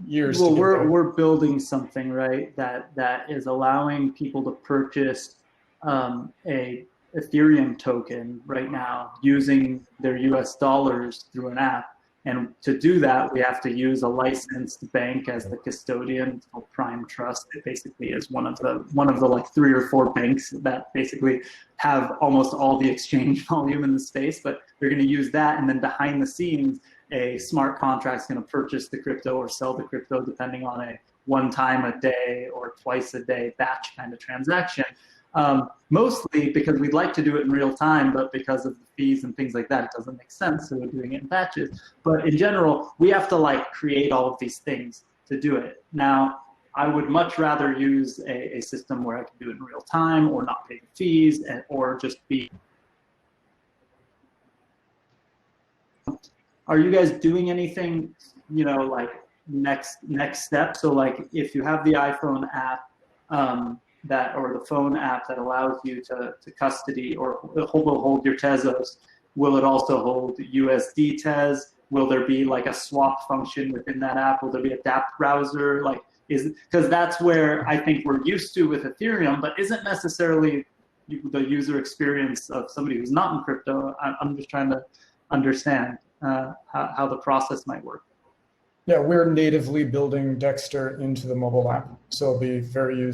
years. Well, we're building something, right, that is allowing people to purchase a Ethereum token right now using their US dollars through an app. And to do that, we have to use a licensed bank as the custodian. It's called Prime Trust. It basically is one of the like 3 or 4 banks that basically have almost all the exchange volume in the space. But they're going to use that, and then behind the scenes, a smart contract is going to purchase the crypto or sell the crypto depending on a 1 time a day or twice a day batch kind of transaction. Mostly because we'd like to do it in real time, but because of the fees and things like that, it doesn't make sense. So we're doing it in batches. But in general, we have to like create all of these things to do it. Now, I would much rather use a system where I can do it in real time or not pay fees or just be. Are you guys doing anything, like next step? So like if you have the iPhone app, or the phone app that allows you to custody or hold your Tezos, will it also hold USD Tez? Will there be like a swap function within that app? Will there be a dApp browser? Because that's where I think we're used to with Ethereum, but isn't necessarily the user experience of somebody who's not in crypto. I'm just trying to understand how the process might work. Yeah, we're natively building Dexter into the mobile app. So it'll be very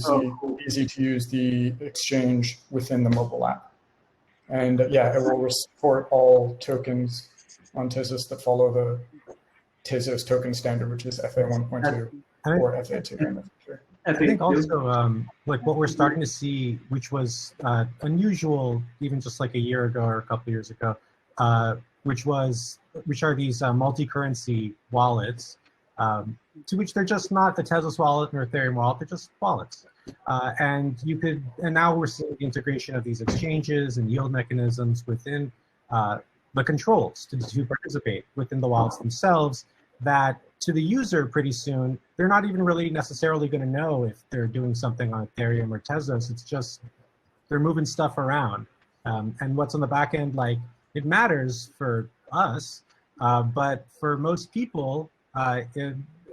easy to use the exchange within the mobile app. And it will support all tokens on Tezos that follow the Tezos token standard, which is FA 1.2. or FA2 in the future. I think also like what we're starting to see, which was unusual even just like a year ago or a couple of years ago, which are these multi-currency wallets, to which they're just not the Tezos wallet or Ethereum wallet, they're just wallets. And now we're seeing the integration of these exchanges and yield mechanisms within the controls to participate within the wallets themselves, that to the user pretty soon, they're not even really necessarily going to know if they're doing something on Ethereum or Tezos. It's just they're moving stuff around. And what's on the back end, like, it matters for us, but for most people,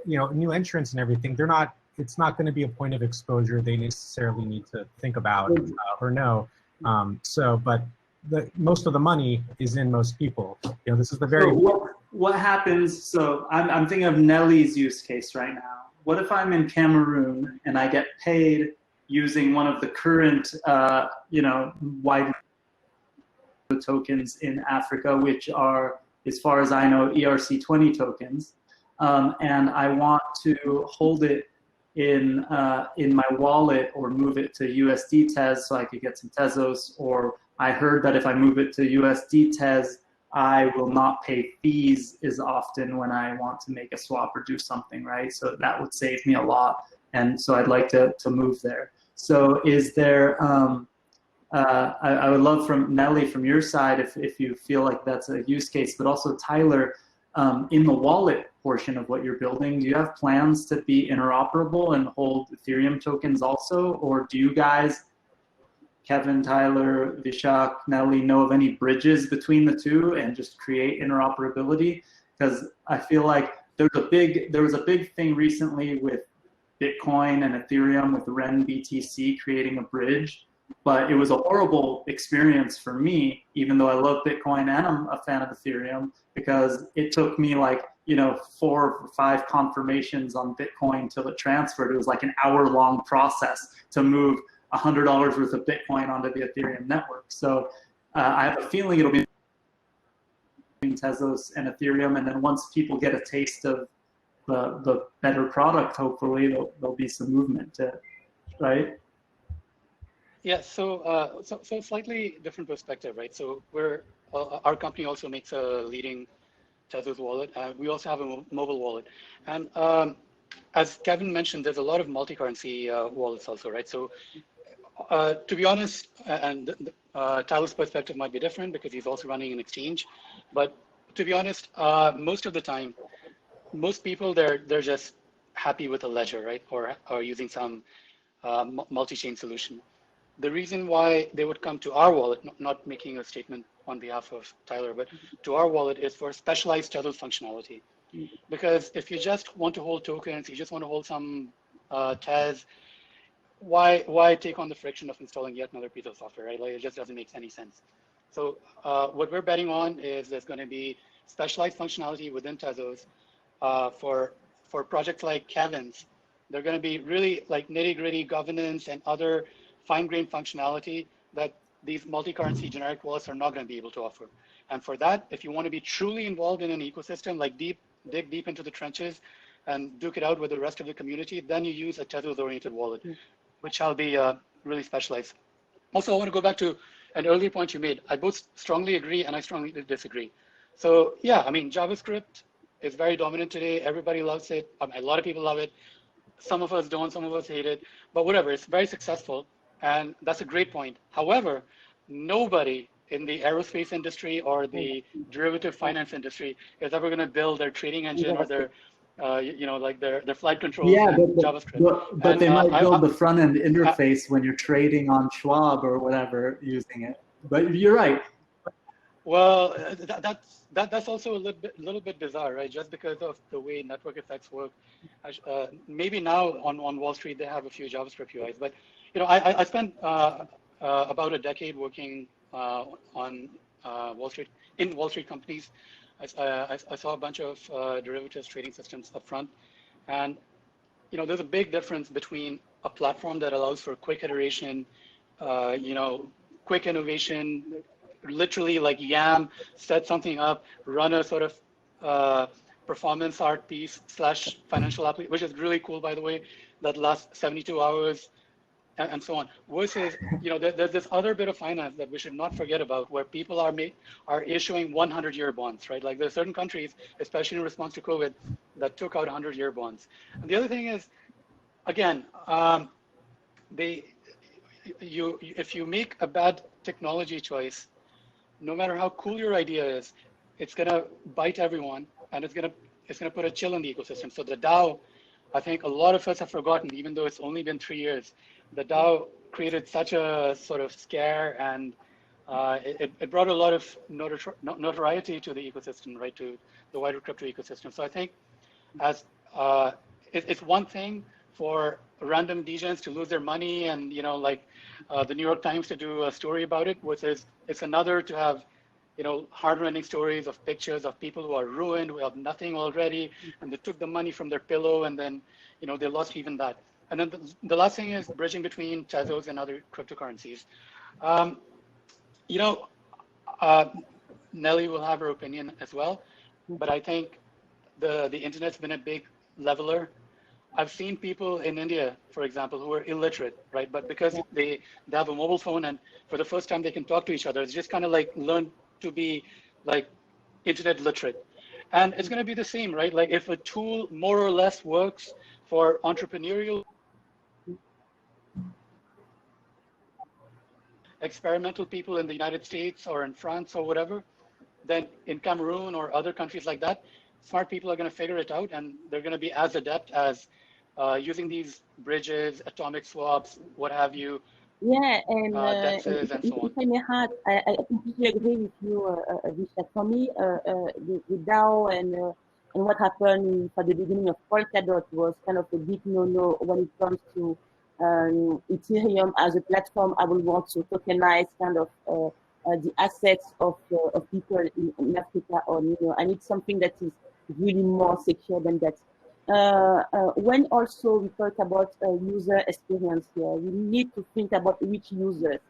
new entrants and everything, it's not going to be a point of exposure they necessarily need to think about or know. But most of the money is in most people. This is the very... So what happens, so I'm thinking of Nelly's use case right now. What if I'm in Cameroon and I get paid using one of the current, wide tokens in Africa, which are, as far as I know, ERC20 tokens, and I want to hold it in my wallet or move it to USD Tez so I could get some Tezos, or I heard that if I move it to USD Tez, I will not pay fees as often when I want to make a swap or do something, right? So that would save me a lot. And so I'd like to move there. So is there, I would love from Nelly, from your side, if you feel like that's a use case, but also Tyler, in the wallet portion of what you're building, do you have plans to be interoperable and hold Ethereum tokens also? Or do you guys, Kevin, Tyler, Vishakh, Nelly, know of any bridges between the two and just create interoperability? Because I feel like there was a big thing recently with Bitcoin and Ethereum with Ren BTC creating a bridge, but it was a horrible experience for me, even though I love Bitcoin and I'm a fan of Ethereum, because it took me 4 or 5 confirmations on Bitcoin till it transferred. It was like an hour-long process to move $100 worth of Bitcoin onto the Ethereum network. So I have a feeling it'll be between Tezos and Ethereum, and then once people get a taste of the better product, hopefully there'll be some movement to it, right? Yeah, so slightly different perspective, right? So our company also makes a leading Tezos wallet. We also have a mobile wallet. And as Kevin mentioned, there's a lot of multi-currency wallets also, right? So to be honest, and Tyler's perspective might be different because he's also running an exchange, but to be honest, most of the time, most people, they're just happy with a ledger, right? Or using some multi-chain solution. The reason why they would come to our wallet, not making a statement on behalf of Tyler, but to our wallet, is for specialized Tezos functionality. Because if you just want to hold tokens, you just want to hold some Tez, why take on the friction of installing yet another piece of software, right? Like, it just doesn't make any sense. So what we're betting on is there's going to be specialized functionality within Tezos for projects like Kevin's. They're going to be really like nitty-gritty governance and other fine-grained functionality that these multi-currency generic wallets are not going to be able to offer. And for that, if you want to be truly involved in an ecosystem, like dig deep into the trenches and duke it out with the rest of the community, then you use a Tezos-oriented wallet, which shall be really specialized. Also, I want to go back to an earlier point you made. I both strongly agree and I strongly disagree. So yeah, I mean, JavaScript is very dominant today. Everybody loves it. A lot of people love it. Some of us don't, some of us hate it, but whatever, it's very successful. And that's a great point. However, nobody in the aerospace industry or the derivative finance industry is ever going to build their trading engine or their, their flight controls in JavaScript. But they might build the front end interface when you're trading on Schwab or whatever using it. But you're right. Well, that's also a little bit bizarre, right? Just because of the way network effects work. Maybe now on Wall Street they have a few JavaScript UIs, but I spent about a decade working on Wall Street, in Wall Street companies. I saw a bunch of derivatives trading systems up front, and there's a big difference between a platform that allows for quick iteration, quick innovation, literally like YAM, set something up, run a sort of performance art piece / financial application, which is really cool, by the way, that lasts 72 hours and so on. Versus, there's this other bit of finance that we should not forget about, where people are issuing 100-year bonds, right? Like there are certain countries, especially in response to COVID, that took out 100-year bonds. And the other thing is, again, if you make a bad technology choice, no matter how cool your idea is, it's gonna bite everyone, and it's gonna put a chill in the ecosystem. So the DAO, I think a lot of us have forgotten, even though it's only been 3 years, the DAO created such a sort of scare, and it brought a lot of notoriety to the ecosystem, right, to the wider crypto ecosystem. So I think it's one thing for random degens to lose their money and, the New York Times to do a story about it, which is, it's another to have, heart-rending stories of pictures of people who are ruined, who have nothing already, and they took the money from their pillow, and then, they lost even that. And then the last thing is bridging between Tezos and other cryptocurrencies. Nelly will have her opinion as well, but I think the internet's been a big leveler. I've seen people in India, for example, who are illiterate, right? But because they have a mobile phone, and for the first time they can talk to each other, it's just kind of like learn to be like internet literate. And it's going to be the same, right? Like if a tool more or less works for entrepreneurial, experimental people in the United States or in France or whatever, then in Cameroon or other countries like that, smart people are going to figure it out, and they're going to be as adept as using these bridges, atomic swaps, what have you. Yeah, and DEXs and so on. if I may add, I completely agree with you, Vishakh. For me, the DAO and what happened at the beginning of Polkadot was kind of a big no-no when it comes to Ethereum as a platform. I would want to tokenize kind of the assets of people in Africa, or I need something that is really more secure than that. When also we talk about user experience here, we need to think about which users.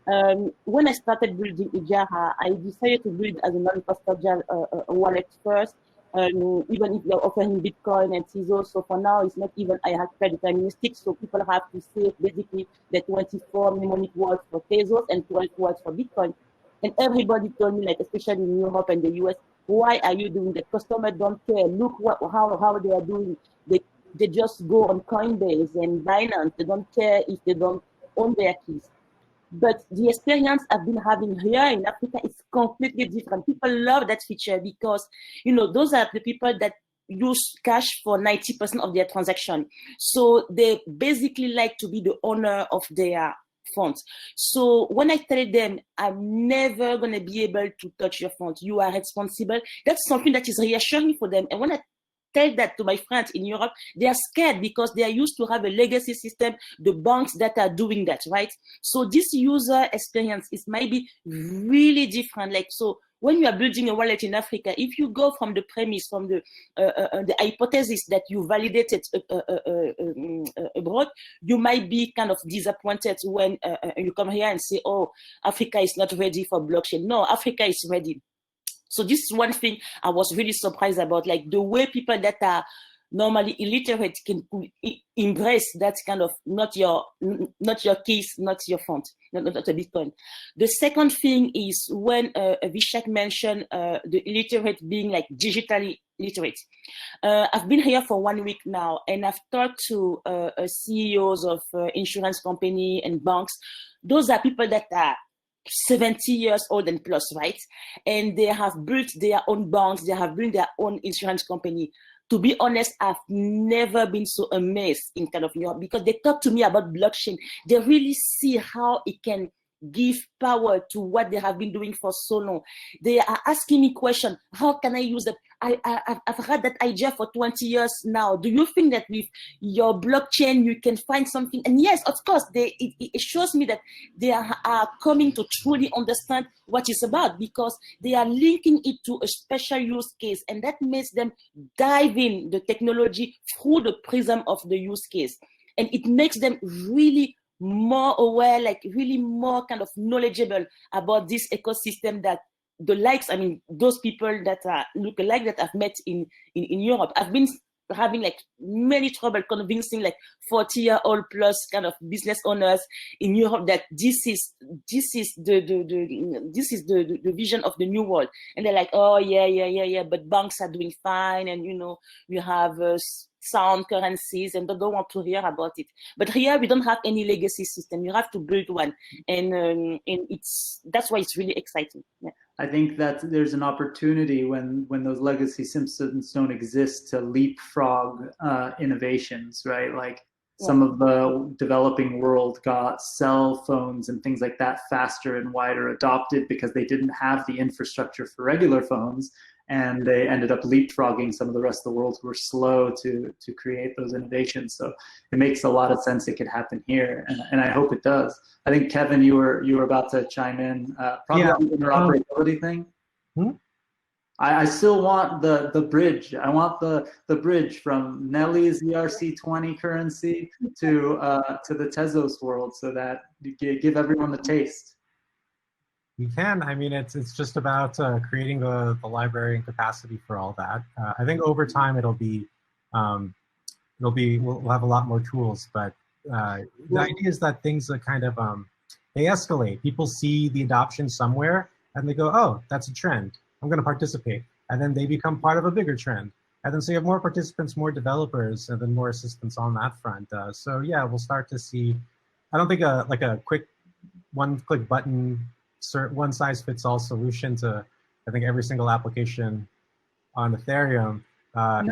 When I started building Ejara, I decided to build as a non-custodial wallet first, even if they're offering Bitcoin and Tezos. So for now, it's not even hierarchical deterministic. So people have to save basically the 24 mnemonic words for Tezos and 12 words for Bitcoin. And everybody told me, like especially in Europe and the US, why are you doing that? Customers don't care. Look how they are doing. They just go on Coinbase and Binance. They don't care if they don't own their keys. But the experience I've been having here in Africa is completely different. People love that feature because, those are the people that use cash for 90% of their transaction. So they basically like to be the owner of their funds. So when I tell them, I'm never going to be able to touch your funds, you are responsible, that's something that is reassuring for them. And when I tell that to my friends in Europe, they are scared because they are used to have a legacy system, the banks that are doing that, right? So this user experience is maybe really different. Like, so when you are building a wallet in Africa, if you go from the premise, from the hypothesis that you validated abroad, you might be kind of disappointed when you come here and say, oh, Africa is not ready for blockchain. No, Africa is ready. So this is one thing I was really surprised about, like the way people that are normally illiterate can embrace that kind of not your keys, not your font, not a Bitcoin. The second thing is when Vishakh mentioned the illiterate being like digitally literate. I've been here for 1 week now, and I've talked to CEOs of insurance company and banks. Those are people that are 70 years old and plus, right? And they have built their own banks, they have built their own insurance company. To be honest, I've never been so amazed in kind of Europe because they talk to me about blockchain. They really see how it can give power to what they have been doing for so long. They are asking me questions. How can I use it? I've had that idea for 20 years now. Do you think that with your blockchain, you can find something? And yes, of course, it shows me that they are coming to truly understand what it's about because they are linking it to a special use case. And that makes them dive in the technology through the prism of the use case. And it makes them really more aware, like really more kind of knowledgeable about this ecosystem that the likes, I mean, those people that look alike that I've met in Europe, I've been having like many trouble convincing like 40-year-old plus kind of business owners in Europe that this is the vision of the new world, and they're like, oh yeah, but banks are doing fine, and you have sound currencies, and they don't want to hear about it. But here we don't have any legacy system. You have to build one, and that's why it's really exciting. Yeah. I think that there's an opportunity when those legacy systems don't exist to leapfrog innovations, right? Like some of the developing world got cell phones and things like that faster and wider adopted because they didn't have the infrastructure for regular phones, and they ended up leapfrogging some of the rest of the world who were slow to create those innovations. So it makes a lot of sense it could happen here, and I hope it does. I think, Kevin, you were about to chime in, probably on the interoperability thing. I still want the bridge. I want the bridge from Nelly's ERC20 currency to the Tezos world, so that you give everyone the taste. You can. I mean, it's just about creating the library and capacity for all that. I think over time we'll have a lot more tools, but the idea is that things that kind of they escalate. People see the adoption somewhere and they go, oh, that's a trend, I'm going to participate, and then they become part of a bigger trend, and then so you have more participants, more developers, and then more assistance on that front. So yeah, we'll start to see. I don't think like a quick one-click button, one-size-fits-all solution to, I think, every single application on Ethereum. I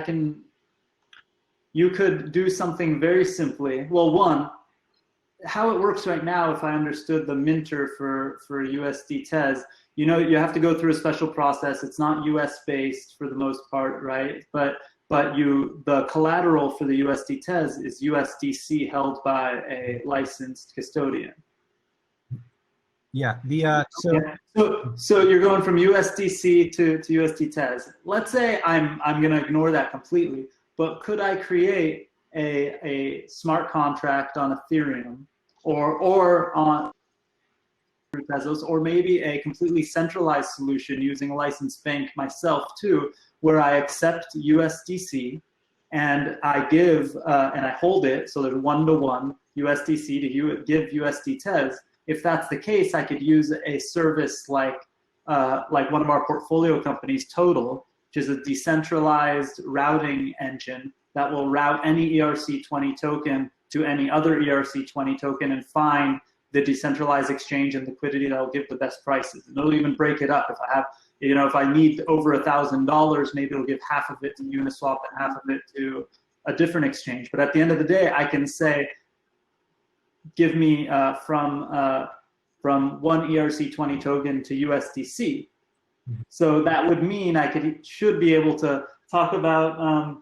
can. You could do something very simply. Well, one, how it works right now, if I understood the minter for USD Tez, you have to go through a special process. It's not US based for the most part, right? But the collateral for the USD Tez is USDC held by a licensed custodian. Yeah. So you're going from USDC to USD Tez. Let's say I'm going to ignore that completely, but could I create a smart contract on Ethereum or on Tezos, or maybe a completely centralized solution using a licensed bank myself too, where I accept USDC and I give and I hold it, so there's 1-to-1 USDC to give USD Tez. If that's the case, I could use a service like one of our portfolio companies, Total, which is a decentralized routing engine that will route any ERC20 token to any other ERC20 token and find the decentralized exchange and liquidity that will give the best prices. And it'll even break it up. If I have, if I need over $1,000, maybe it'll give half of it to Uniswap and half of it to a different exchange. But at the end of the day, I can say, give me from one ERC20 token to USDC. So that would mean I should be able to talk about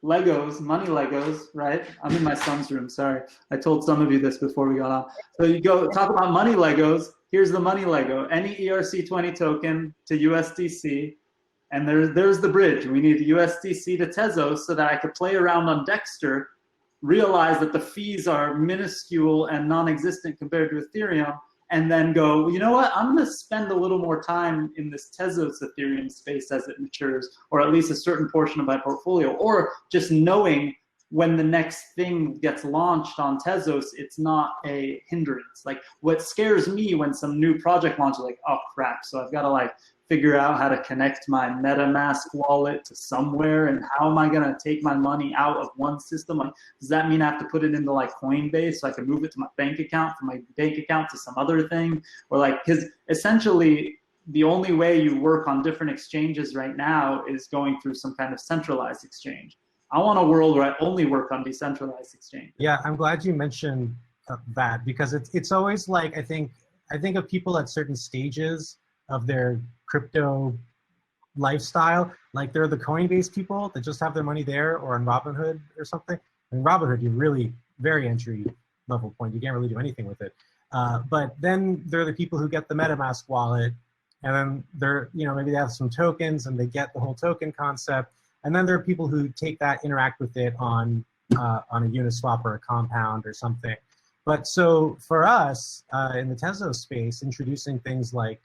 Legos, money Legos, right? I'm in my son's room, sorry. I told some of you this before we got on. So you go talk about money Legos. Here's the money Lego, any ERC20 token to USDC, and there's the bridge. We need USDC to Tezos so that I could play around on Dexter, realize that the fees are minuscule and non-existent compared to Ethereum, and then go, you know what, I'm going to spend a little more time in this Tezos Ethereum space as it matures, or at least a certain portion of my portfolio, or just knowing when the next thing gets launched on Tezos, it's not a hindrance. Like what scares me when some new project launches, like, oh crap, so I've got to figure out how to connect my MetaMask wallet to somewhere, and how am I going to take my money out of one system? Does that mean I have to put it into Coinbase so I can move it to my bank account, from my bank account to some other thing? Or because essentially the only way you work on different exchanges right now is going through some kind of centralized exchange. I want a world where I only work on decentralized exchange. Yeah, I'm glad you mentioned that, because it's always I think of people at certain stages of their crypto lifestyle, they're the Coinbase people that just have their money there, or on Robinhood or something. In Robinhood, you're really very entry level point. You can't really do anything with it. But then they're the people who get the MetaMask wallet, and then they're, maybe they have some tokens and they get the whole token concept. And then there are people who take that, interact with it on a Uniswap or a Compound or something. But so for us in the Tezos space, introducing things like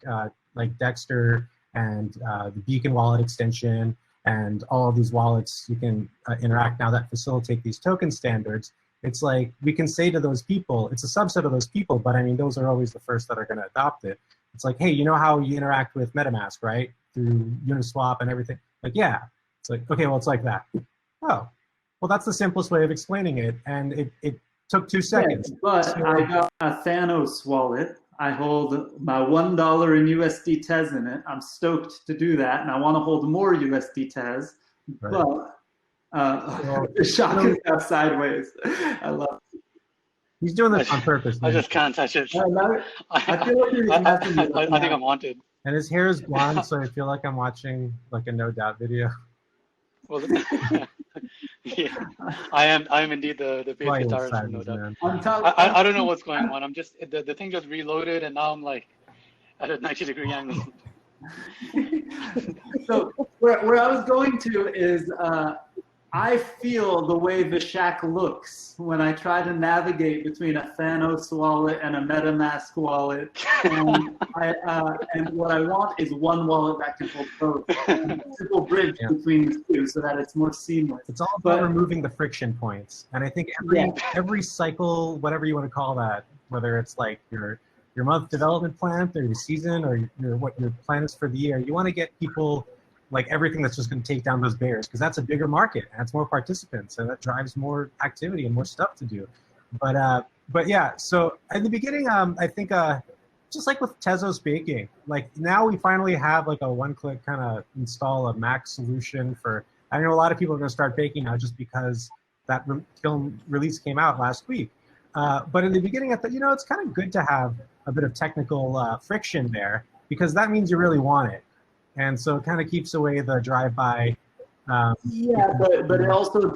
Dexter and the Beacon wallet extension and all of these wallets you can interact now that facilitate these token standards, it's like we can say to those people, it's a subset of those people, but I mean, those are always the first that are going to adopt it. It's like, hey, you know how you interact with MetaMask, right? Through Uniswap and everything. Like, yeah. It's like, okay, well, it's like that. Oh, well, that's the simplest way of explaining it. And it took 2 seconds. Yeah, but so, I got a Thanos wallet. I hold my $1 in USD Tez in it. I'm stoked to do that, and I want to hold more USD Tez. Right. But Vishakh is out sideways. I love it. He's doing this on purpose. I just can't touch it. I feel like I think I'm wanted. And his hair is blonde, so I feel like I'm watching like a No Doubt video. Well, yeah, I am indeed the bass guitarist from No Doubt. I don't know what's going on. I'm just the thing just reloaded, and now I'm like at a 90-degree angle. So where I was going to is I feel the way Vishakh looks when I try to navigate between a Thanos wallet and a MetaMask wallet. And what I want is one wallet that can hold both. A simple bridge between the two so that it's more seamless. It's all about removing the friction points. And I think every cycle, whatever you want to call that, whether it's like your month development plan or your season or what your plan is for the year, you want to get people like everything that's just going to take down those barriers, because that's a bigger market and it's more participants and that drives more activity and more stuff to do. But yeah, so in the beginning, I think just like with Tezos baking, like now we finally have like a one-click kind of install a Mac solution for. I know a lot of people are going to start baking now just because that film release came out last week. But in the beginning, I thought, it's kind of good to have a bit of technical friction there, because that means you really want it. And so it kind of keeps away the drive-by. But it also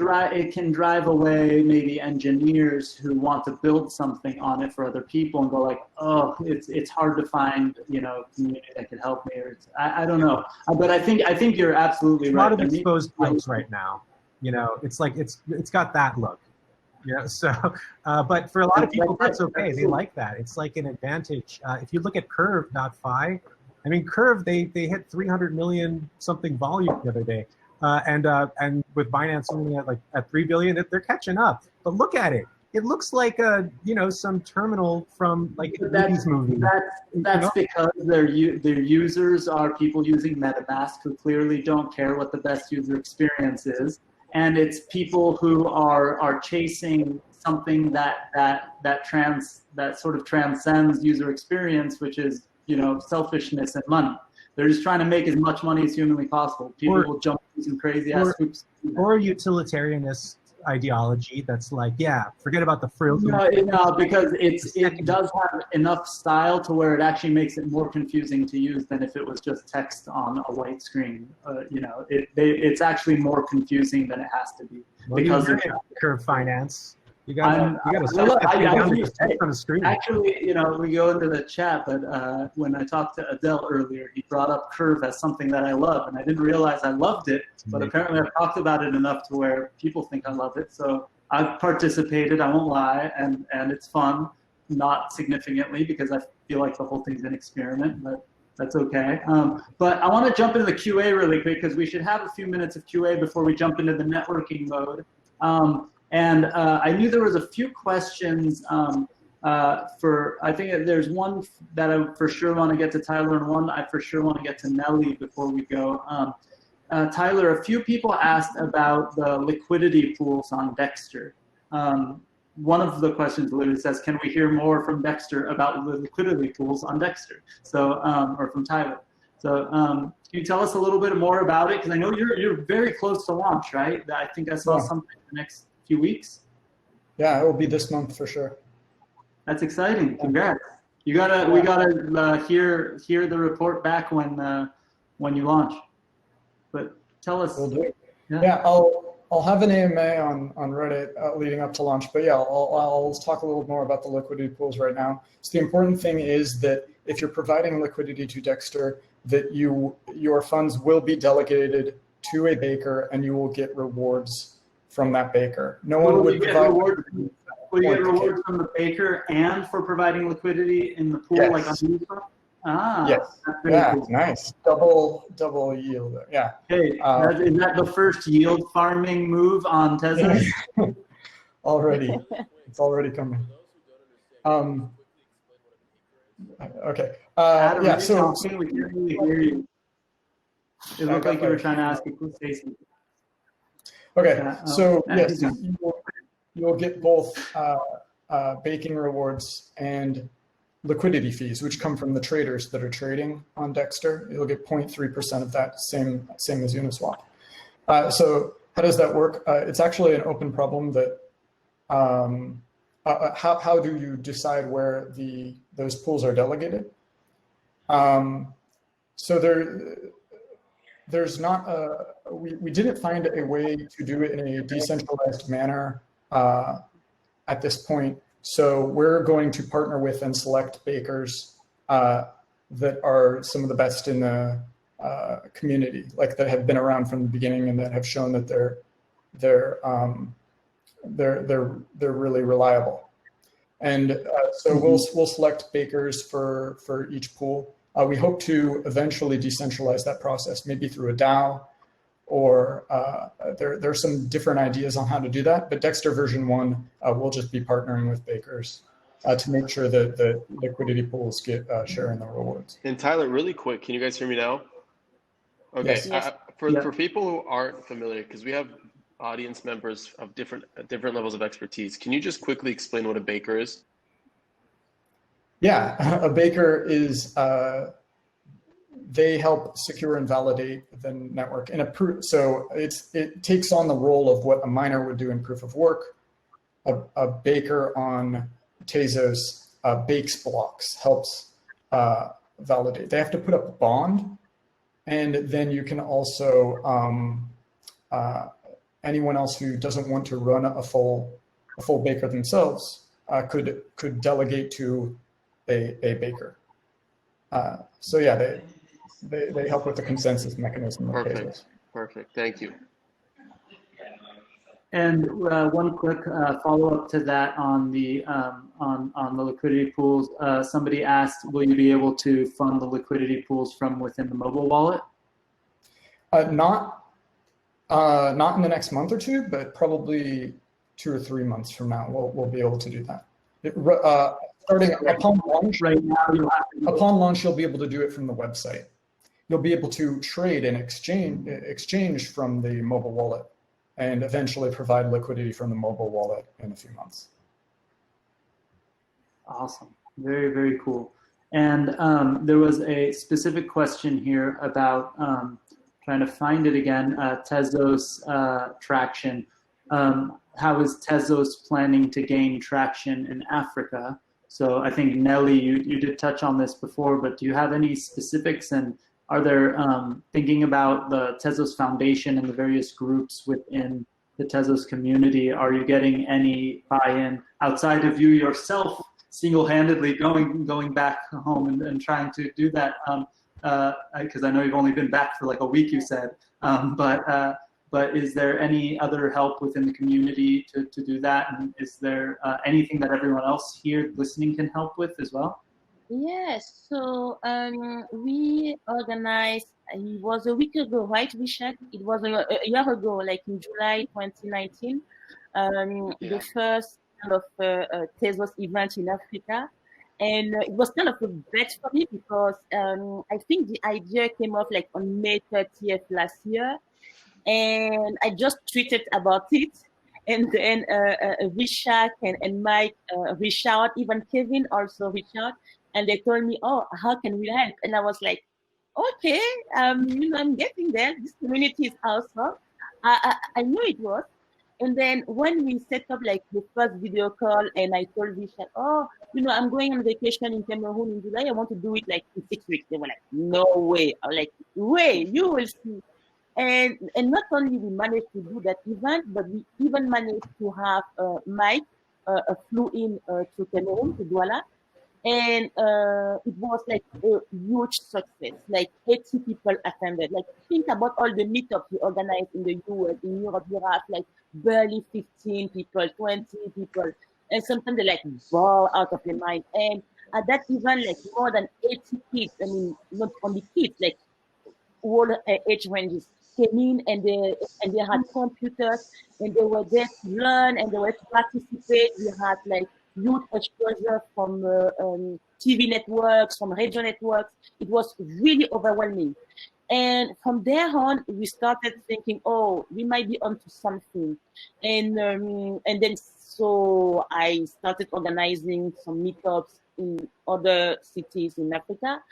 can drive away maybe engineers who want to build something on it for other people and go like, oh, it's hard to find community that could help me. Or I don't know, but I think you're absolutely right. A lot of exposed pipes right now. It's like it's got that look. Yeah. So, but for a lot of people, that's okay. They like that. It's like an advantage. If you look at Curve.fi. I mean, Curve, they hit 300 million something volume the other day, and with Binance only at 3 billion, they're catching up. But look at it; it looks like some terminal from like a Levy's movie. That's because their users are people using MetaMask who clearly don't care what the best user experience is, and it's people who are chasing something that sort of transcends user experience, which is selfishness and money. They're just trying to make as much money as humanly possible. People will jump through some crazy ass hoops. Or utilitarianist ideology that's like, forget about the frills. No, because it does have enough style to where it actually makes it more confusing to use than if it was just text on a white screen. It's actually more confusing than it has when because of Curve Finance. You got to text on the screen. Actually, we go into the chat, but when I talked to Adele earlier, he brought up Curve as something that I love, and I didn't realize I loved it, but apparently I've talked about it enough to where people think I love it. So I've participated, I won't lie, and it's fun, not significantly, because I feel like the whole thing's an experiment, but that's okay. But I want to jump into the QA really quick, because we should have a few minutes of QA before we jump into the networking mode. And I knew there was a few questions I think there's one that I for sure want to get to Tyler, and one I for sure want to get to Nelly before we go. Tyler, a few people asked about the liquidity pools on Dexter. One of the questions literally says, can we hear more from Dexter about the liquidity pools on Dexter? So, or from Tyler. So can you tell us a little bit more about it? Because I know you're very close to launch, right? I think I saw something in the next few weeks. Yeah, it will be this month for sure. That's exciting. Congrats. We gotta hear the report back when you launch. But tell us. We'll do it. Yeah, I'll have an AMA on Reddit leading up to launch. But yeah, I'll talk a little more about the liquidity pools right now. So the important thing is that if you're providing liquidity to Dexter, that your funds will be delegated to a baker and you will get rewards from that baker. No one would provide. Will you get point. rewards from the baker and for providing liquidity in the pool, Yes. like on Uniswap? Ah, Yes. that's very Yeah, cool. nice. Double yield. Yeah. Hey, is that the first yield farming move on Tezos? Already, it's already coming. Okay. Adam, Yeah. are you So talking? We can't really hear you. It looked like you were trying to ask a say something. okay. So yes, he's you'll get both baking rewards and liquidity fees, which come from the traders that are trading on Dexter. You'll get 0.3% of that, same as Uniswap. So how does that work? It's actually an open problem that how do you decide where those pools are delegated? So there's not we didn't find a way to do it in a decentralized manner at this point. So we're going to partner with and select bakers that are some of the best in the community, like that have been around from the beginning and that have shown that they're really reliable. And so we'll select bakers for each pool. We hope to eventually decentralize that process, maybe through a DAO, or there are some different ideas on how to do that. But Dexter version 1 will just be partnering with bakers to make sure that the liquidity pools get share in the rewards. And Tyler, really quick, can you guys hear me now? Okay, Yes. For people who aren't familiar, because we have audience members of different levels of expertise, can you just quickly explain what a baker is? Yeah, a baker is they help secure and validate the network in a proof. So it takes on the role of what a miner would do in proof of work. A baker on Tezos bakes blocks, helps validate. They have to put up a bond, and then you can also anyone else who doesn't want to run a full baker themselves could delegate to a baker. So yeah, they help with the consensus mechanism of Tezos. Perfect. Thank you. And one quick follow-up to that on the liquidity pools. Somebody asked, will you be able to fund the liquidity pools from within the mobile wallet? Not in the next month or two, but probably 2 or 3 months from now, we'll be able to do that. Starting upon launch, right now, upon launch, you'll be able to do it from the website. You'll be able to trade and exchange from the mobile wallet, and eventually provide liquidity from the mobile wallet in a few months. Awesome. Very, very cool. And there was a specific question here about trying to find it again, Tezos traction. How is Tezos planning to gain traction in Africa? So I think, Nelly, you did touch on this before, but do you have any specifics? And are there, thinking about the Tezos Foundation and the various groups within the Tezos community, are you getting any buy-in outside of you yourself single-handedly going back home and trying to do that? Because I know you've only been back for like a week, you said. But is there any other help within the community to do that? And is there anything that everyone else here listening can help with as well? Yes, so we organized, it was a week ago, right, Vishakh? It was a year ago, like in July 2019, the first kind of Tezos event in Africa. And it was kind of a bet for me because I think the idea came up like on May 30th last year. And I just tweeted about it. And then Vishakh and Mike reached out, even Kevin also reached out. And they told me, oh, how can we help? And I was like, okay, I'm getting there. This community is awesome. I knew it was. And then when we set up like the first video call and I told Vishakh, oh, I'm going on vacation in Cameroon in July. I want to do it like in 6 weeks. They were like, no way. I was like, wait, you will see. And not only we managed to do that event, but we even managed to have Mike flew in to Cameroon, to Douala. And it was like a huge success. Like 80 people attended. Like think about all the meetups we organized in the US, in Europe. You have like barely 15 people, 20 people. and sometimes they like ball out of their mind. And at that event, like more than 80 kids, I mean, not only kids, like all age ranges came in, and they had computers, and they were there to learn, and they were to participate. We had like youth exposure from TV networks, from radio networks. It was really overwhelming. And from there on, we started thinking, oh, we might be onto something. And then so I started organizing some meetups in other cities in Africa.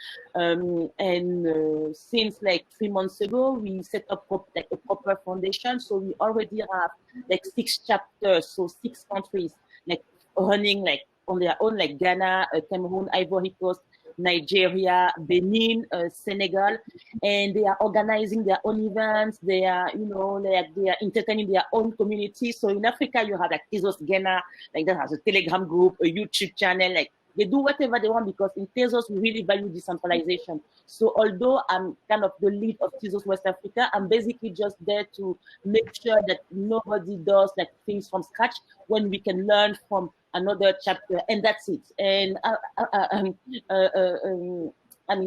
Since like 3 months ago, we set up like a proper foundation. So we already have like 6 chapters, so 6 countries like running like on their own, like Ghana, Cameroon, Ivory Coast, Nigeria, Benin, Senegal, and they are organizing their own events. They are, they are entertaining their own community. So in Africa, you have like Tezos Ghana, like that has a Telegram group, a YouTube channel, like they do whatever they want, because in Tezos, we really value decentralization. So although I'm kind of the lead of Tezos West Africa, I'm basically just there to make sure that nobody does like things from scratch when we can learn from another chapter, and that's it. And I mean,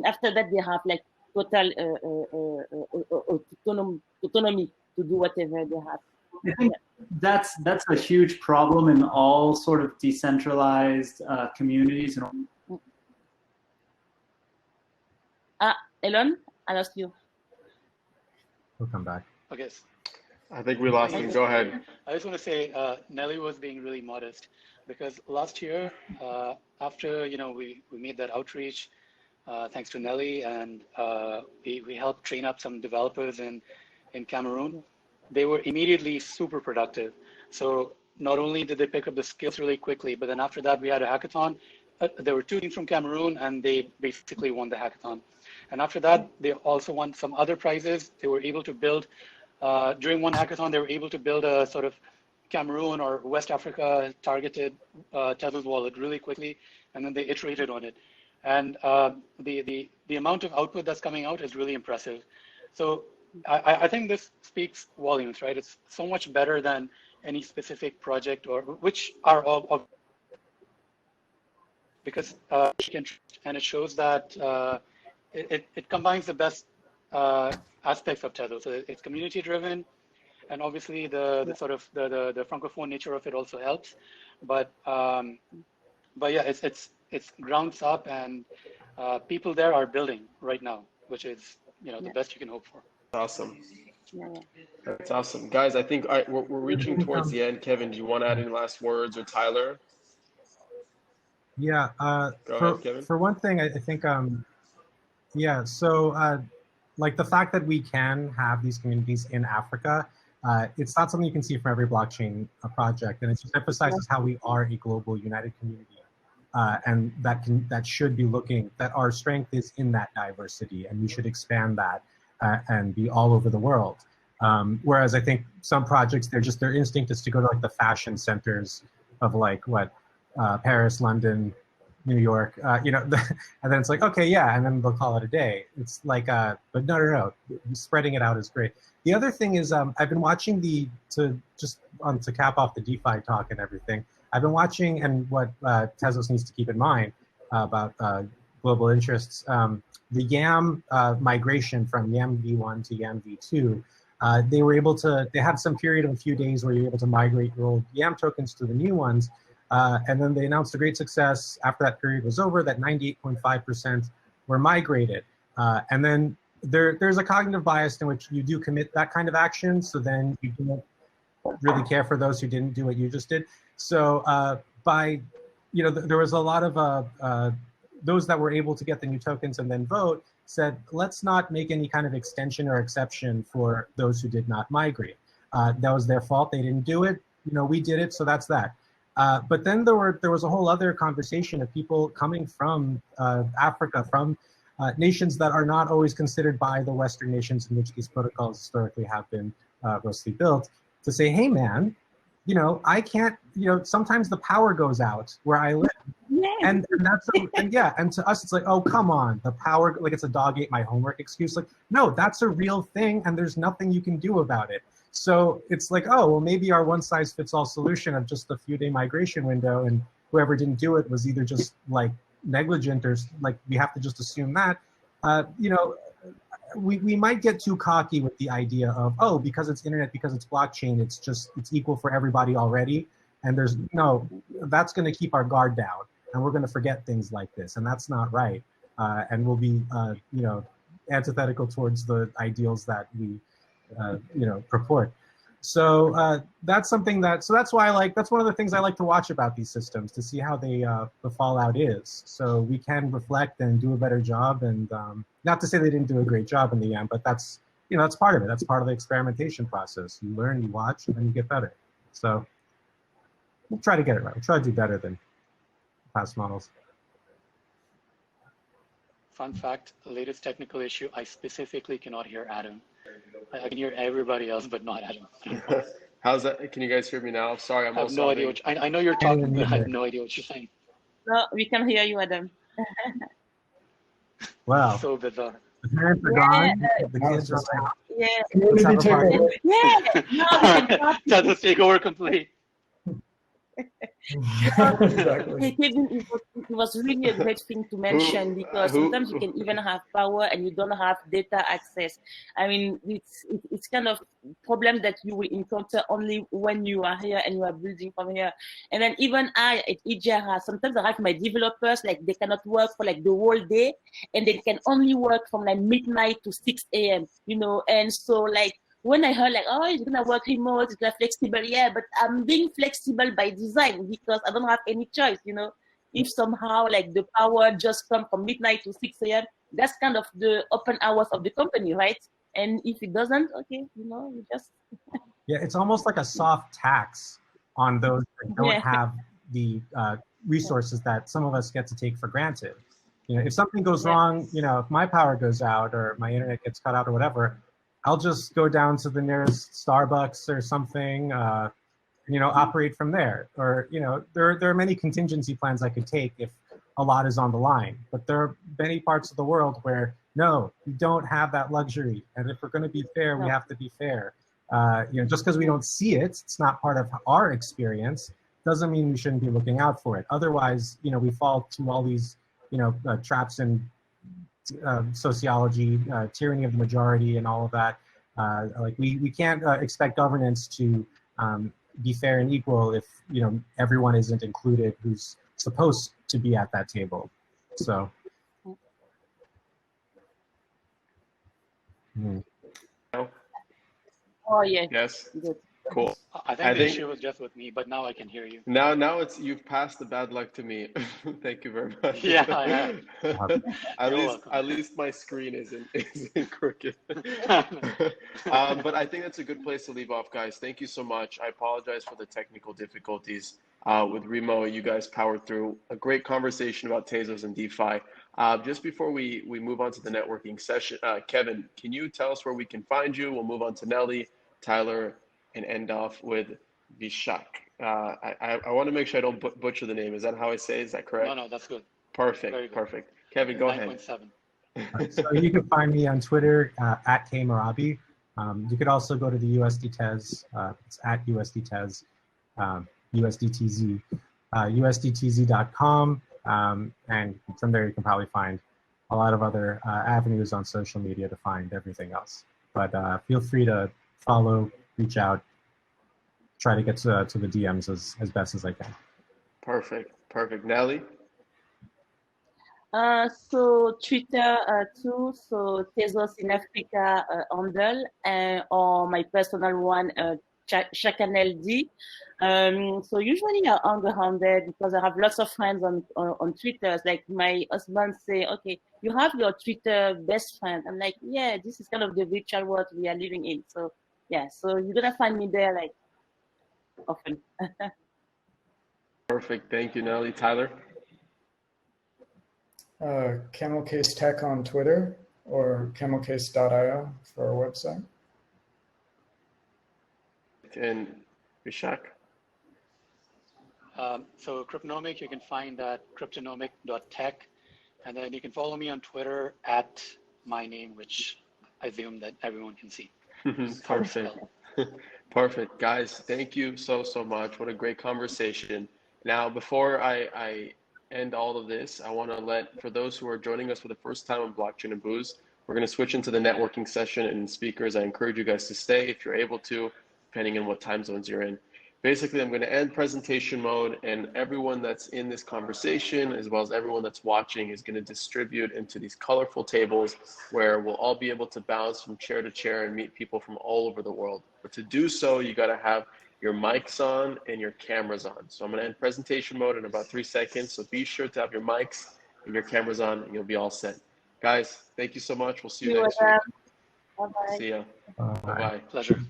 after that, they have like total autonomy to do whatever they have. I think that's a huge problem in all sort of decentralized communities. Alon, I lost you. We'll come back. Okay. I think we lost him. Go ahead. I just want to say Nelly was being really modest, because last year, after we made that outreach, thanks to Nelly, and we helped train up some developers in Cameroon. They were immediately super productive. So not only did they pick up the skills really quickly, but then after that we had a hackathon. There were 2 teams from Cameroon, and they basically won the hackathon. And after that, they also won some other prizes. They were able to build, during one hackathon, they were able to build a sort of Cameroon or West Africa targeted Tezos wallet really quickly, and then they iterated on it. And the amount of output that's coming out is really impressive. So I think this speaks volumes, right? It's so much better than any specific project, or which are all, because and it shows that it combines the best aspects of Tezos. So it's community driven, and obviously the sort of the francophone nature of it also helps. But yeah, it's grounds up, and people there are building right now, which is the best you can hope for. Awesome. That's awesome, guys. I think we're reaching towards the end. Kevin, do you want to add any last words, or Tyler? Yeah. Go ahead, Kevin. For one thing, I think yeah. So like the fact that we can have these communities in Africa, it's not something you can see from every blockchain project, and it just emphasizes how we are a global, united community, and that should be looking that our strength is in that diversity, and we should expand that and be all over the world. Whereas I think some projects, their instinct is to go to like the fashion centers of like Paris, London, New York, and then it's like, okay, yeah, and then they'll call it a day. It's like, but no, spreading it out is great. The other thing is, I've been watching to cap off the DeFi talk and everything, I've been watching, and what Tezos needs to keep in mind about global interests, the YAM migration from YAM v1 to YAM v2, they had some period of a few days where you're able to migrate your old YAM tokens to the new ones. And then they announced a great success after that period was over, that 98.5% were migrated. And then there's a cognitive bias in which you do commit that kind of action, so then you don't really care for those who didn't do what you just did. So there was a lot of those that were able to get the new tokens and then vote said, let's not make any kind of extension or exception for those who did not migrate. That was their fault. They didn't do it. We did it, so that's that. But then there was a whole other conversation of people coming from Africa, from nations that are not always considered by the Western nations in which these protocols historically have been mostly built, to say, hey man, I can't, sometimes the power goes out where I live. Yeah. And that's, and to us, it's like, oh, come on, the power, like it's a dog ate my homework excuse. Like, no, that's a real thing, and there's nothing you can do about it. So it's like, oh, well, maybe our one-size-fits-all solution of just a few-day migration window, and whoever didn't do it was either just like negligent or like we have to just assume that. You know, we might get too cocky with the idea of, oh, because it's internet, because it's blockchain, it's equal for everybody already. And there's no, that's going to keep our guard down, and we're going to forget things like this, and that's not right. And we'll be, you know, antithetical towards the ideals that we, you know, purport. So that's something that, so that's why that's one of the things I like to watch about these systems, to see how they, the fallout is. So we can reflect and do a better job. And not to say they didn't do a great job in the end, but that's, you know, that's part of it. That's part of the experimentation process. You learn, you watch, and then you get better. So we'll try to get it right. We'll try to do better than past models. Fun fact, latest technical issue, I specifically cannot hear Adam. I can hear everybody else, but not Adam. How's that? Can you guys hear me now? Sorry, I'm I have no idea. I know you're talking, but I have no idea what you're saying. No, we can hear you, Adam. Wow. So bizarre. The parents are gone. The kids are out. Yeah. Community takeover. Yeah. No, Tezos takeover complete. Exactly. Kevin, it was really a great thing to mention, because sometimes you can even have power and you don't have data access. I mean, it's kind of problem that you will encounter only when you are here and you are building from here. And then even I at Ejara, sometimes I have my developers, like they cannot work for like the whole day, and they can only work from like midnight to 6 a.m., you know. And so like, when I heard like, oh, it's gonna work remote, it's gonna flexible, yeah, but I'm being flexible by design because I don't have any choice, you know. If somehow like the power just come from midnight to 6 a.m., that's kind of the open hours of the company, right? And if it doesn't, okay, you know, you just Yeah, it's almost like a soft tax on those that don't have the resources that some of us get to take for granted. You know, if something goes wrong, you know, if my power goes out or my internet gets cut out or whatever, I'll just go down to the nearest Starbucks or something, you know, operate from there. Or, you know, there are many contingency plans I could take if a lot is on the line. But there are many parts of the world where, no, we don't have that luxury. And if we're going to be fair, we have to be fair. You know, just because we don't see it, it's not part of our experience, doesn't mean we shouldn't be looking out for it. Otherwise, you know, we fall to all these, you know, traps and sociology, tyranny of the majority, and all of that. Like we can't expect governance to be fair and equal if, you know, everyone isn't included who's supposed to be at that table. So. Oh yeah. Yes. Good. Cool. I think the issue was just with me, but now I can hear you. Now it's, you've passed the bad luck to me. Thank you very much. Yeah, I have. at least my screen isn't crooked. But I think that's a good place to leave off, guys. Thank you so much. I apologize for the technical difficulties with Remo. You guys powered through a great conversation about Tezos and DeFi. Just before we move on to the networking session, Kevin, can you tell us where we can find you? We'll move on to Nelly, Tyler, and end off with Vishakh. I want to make sure I don't butcher the name. Is that how I say it? Is that correct? No, that's good. Perfect. Very good. Perfect. Kevin, go ahead. 9.7. So you can find me on Twitter at Mehrabi. You could also go to the USD Tez. It's at USD Tez, USDTZ, USDTZ.com. And from there, you can probably find a lot of other avenues on social media to find everything else. But feel free to follow, reach out, try to get to the DMs as best as I can. Perfect. Nelly? So Twitter too, so Tezos in Africa handle, or my personal one, Chakanel. So usually I'm underhanded because I have lots of friends on Twitter. Like my husband say, okay, you have your Twitter best friend. I'm like, yeah, this is kind of the virtual world we are living in. So yeah, so you're gonna find me there like often. Perfect. Thank you, Nelly. Tyler? camlCase Tech on Twitter, or camlCase.io for our website. And Vishakh? So Cryptonomic, you can find at cryptonomic.tech. And then you can follow me on Twitter at my name, which I assume that everyone can see. Perfect. Perfect. Guys, thank you so much. What a great conversation. Now, before I end all of this, I want to let, for those who are joining us for the first time on Blockchain and Booze, we're going to switch into the networking session and speakers. I encourage you guys to stay if you're able to, depending on what time zones you're in. Basically, I'm going to end presentation mode, and everyone that's in this conversation, as well as everyone that's watching, is going to distribute into these colorful tables where we'll all be able to bounce from chair to chair and meet people from all over the world. But to do so, you got to have your mics on and your cameras on. So I'm going to end presentation mode in about 3 seconds. So be sure to have your mics and your cameras on, and you'll be all set. Guys, thank you so much. We'll see you next week. Bye-bye. See ya. Bye. Bye-bye. Pleasure.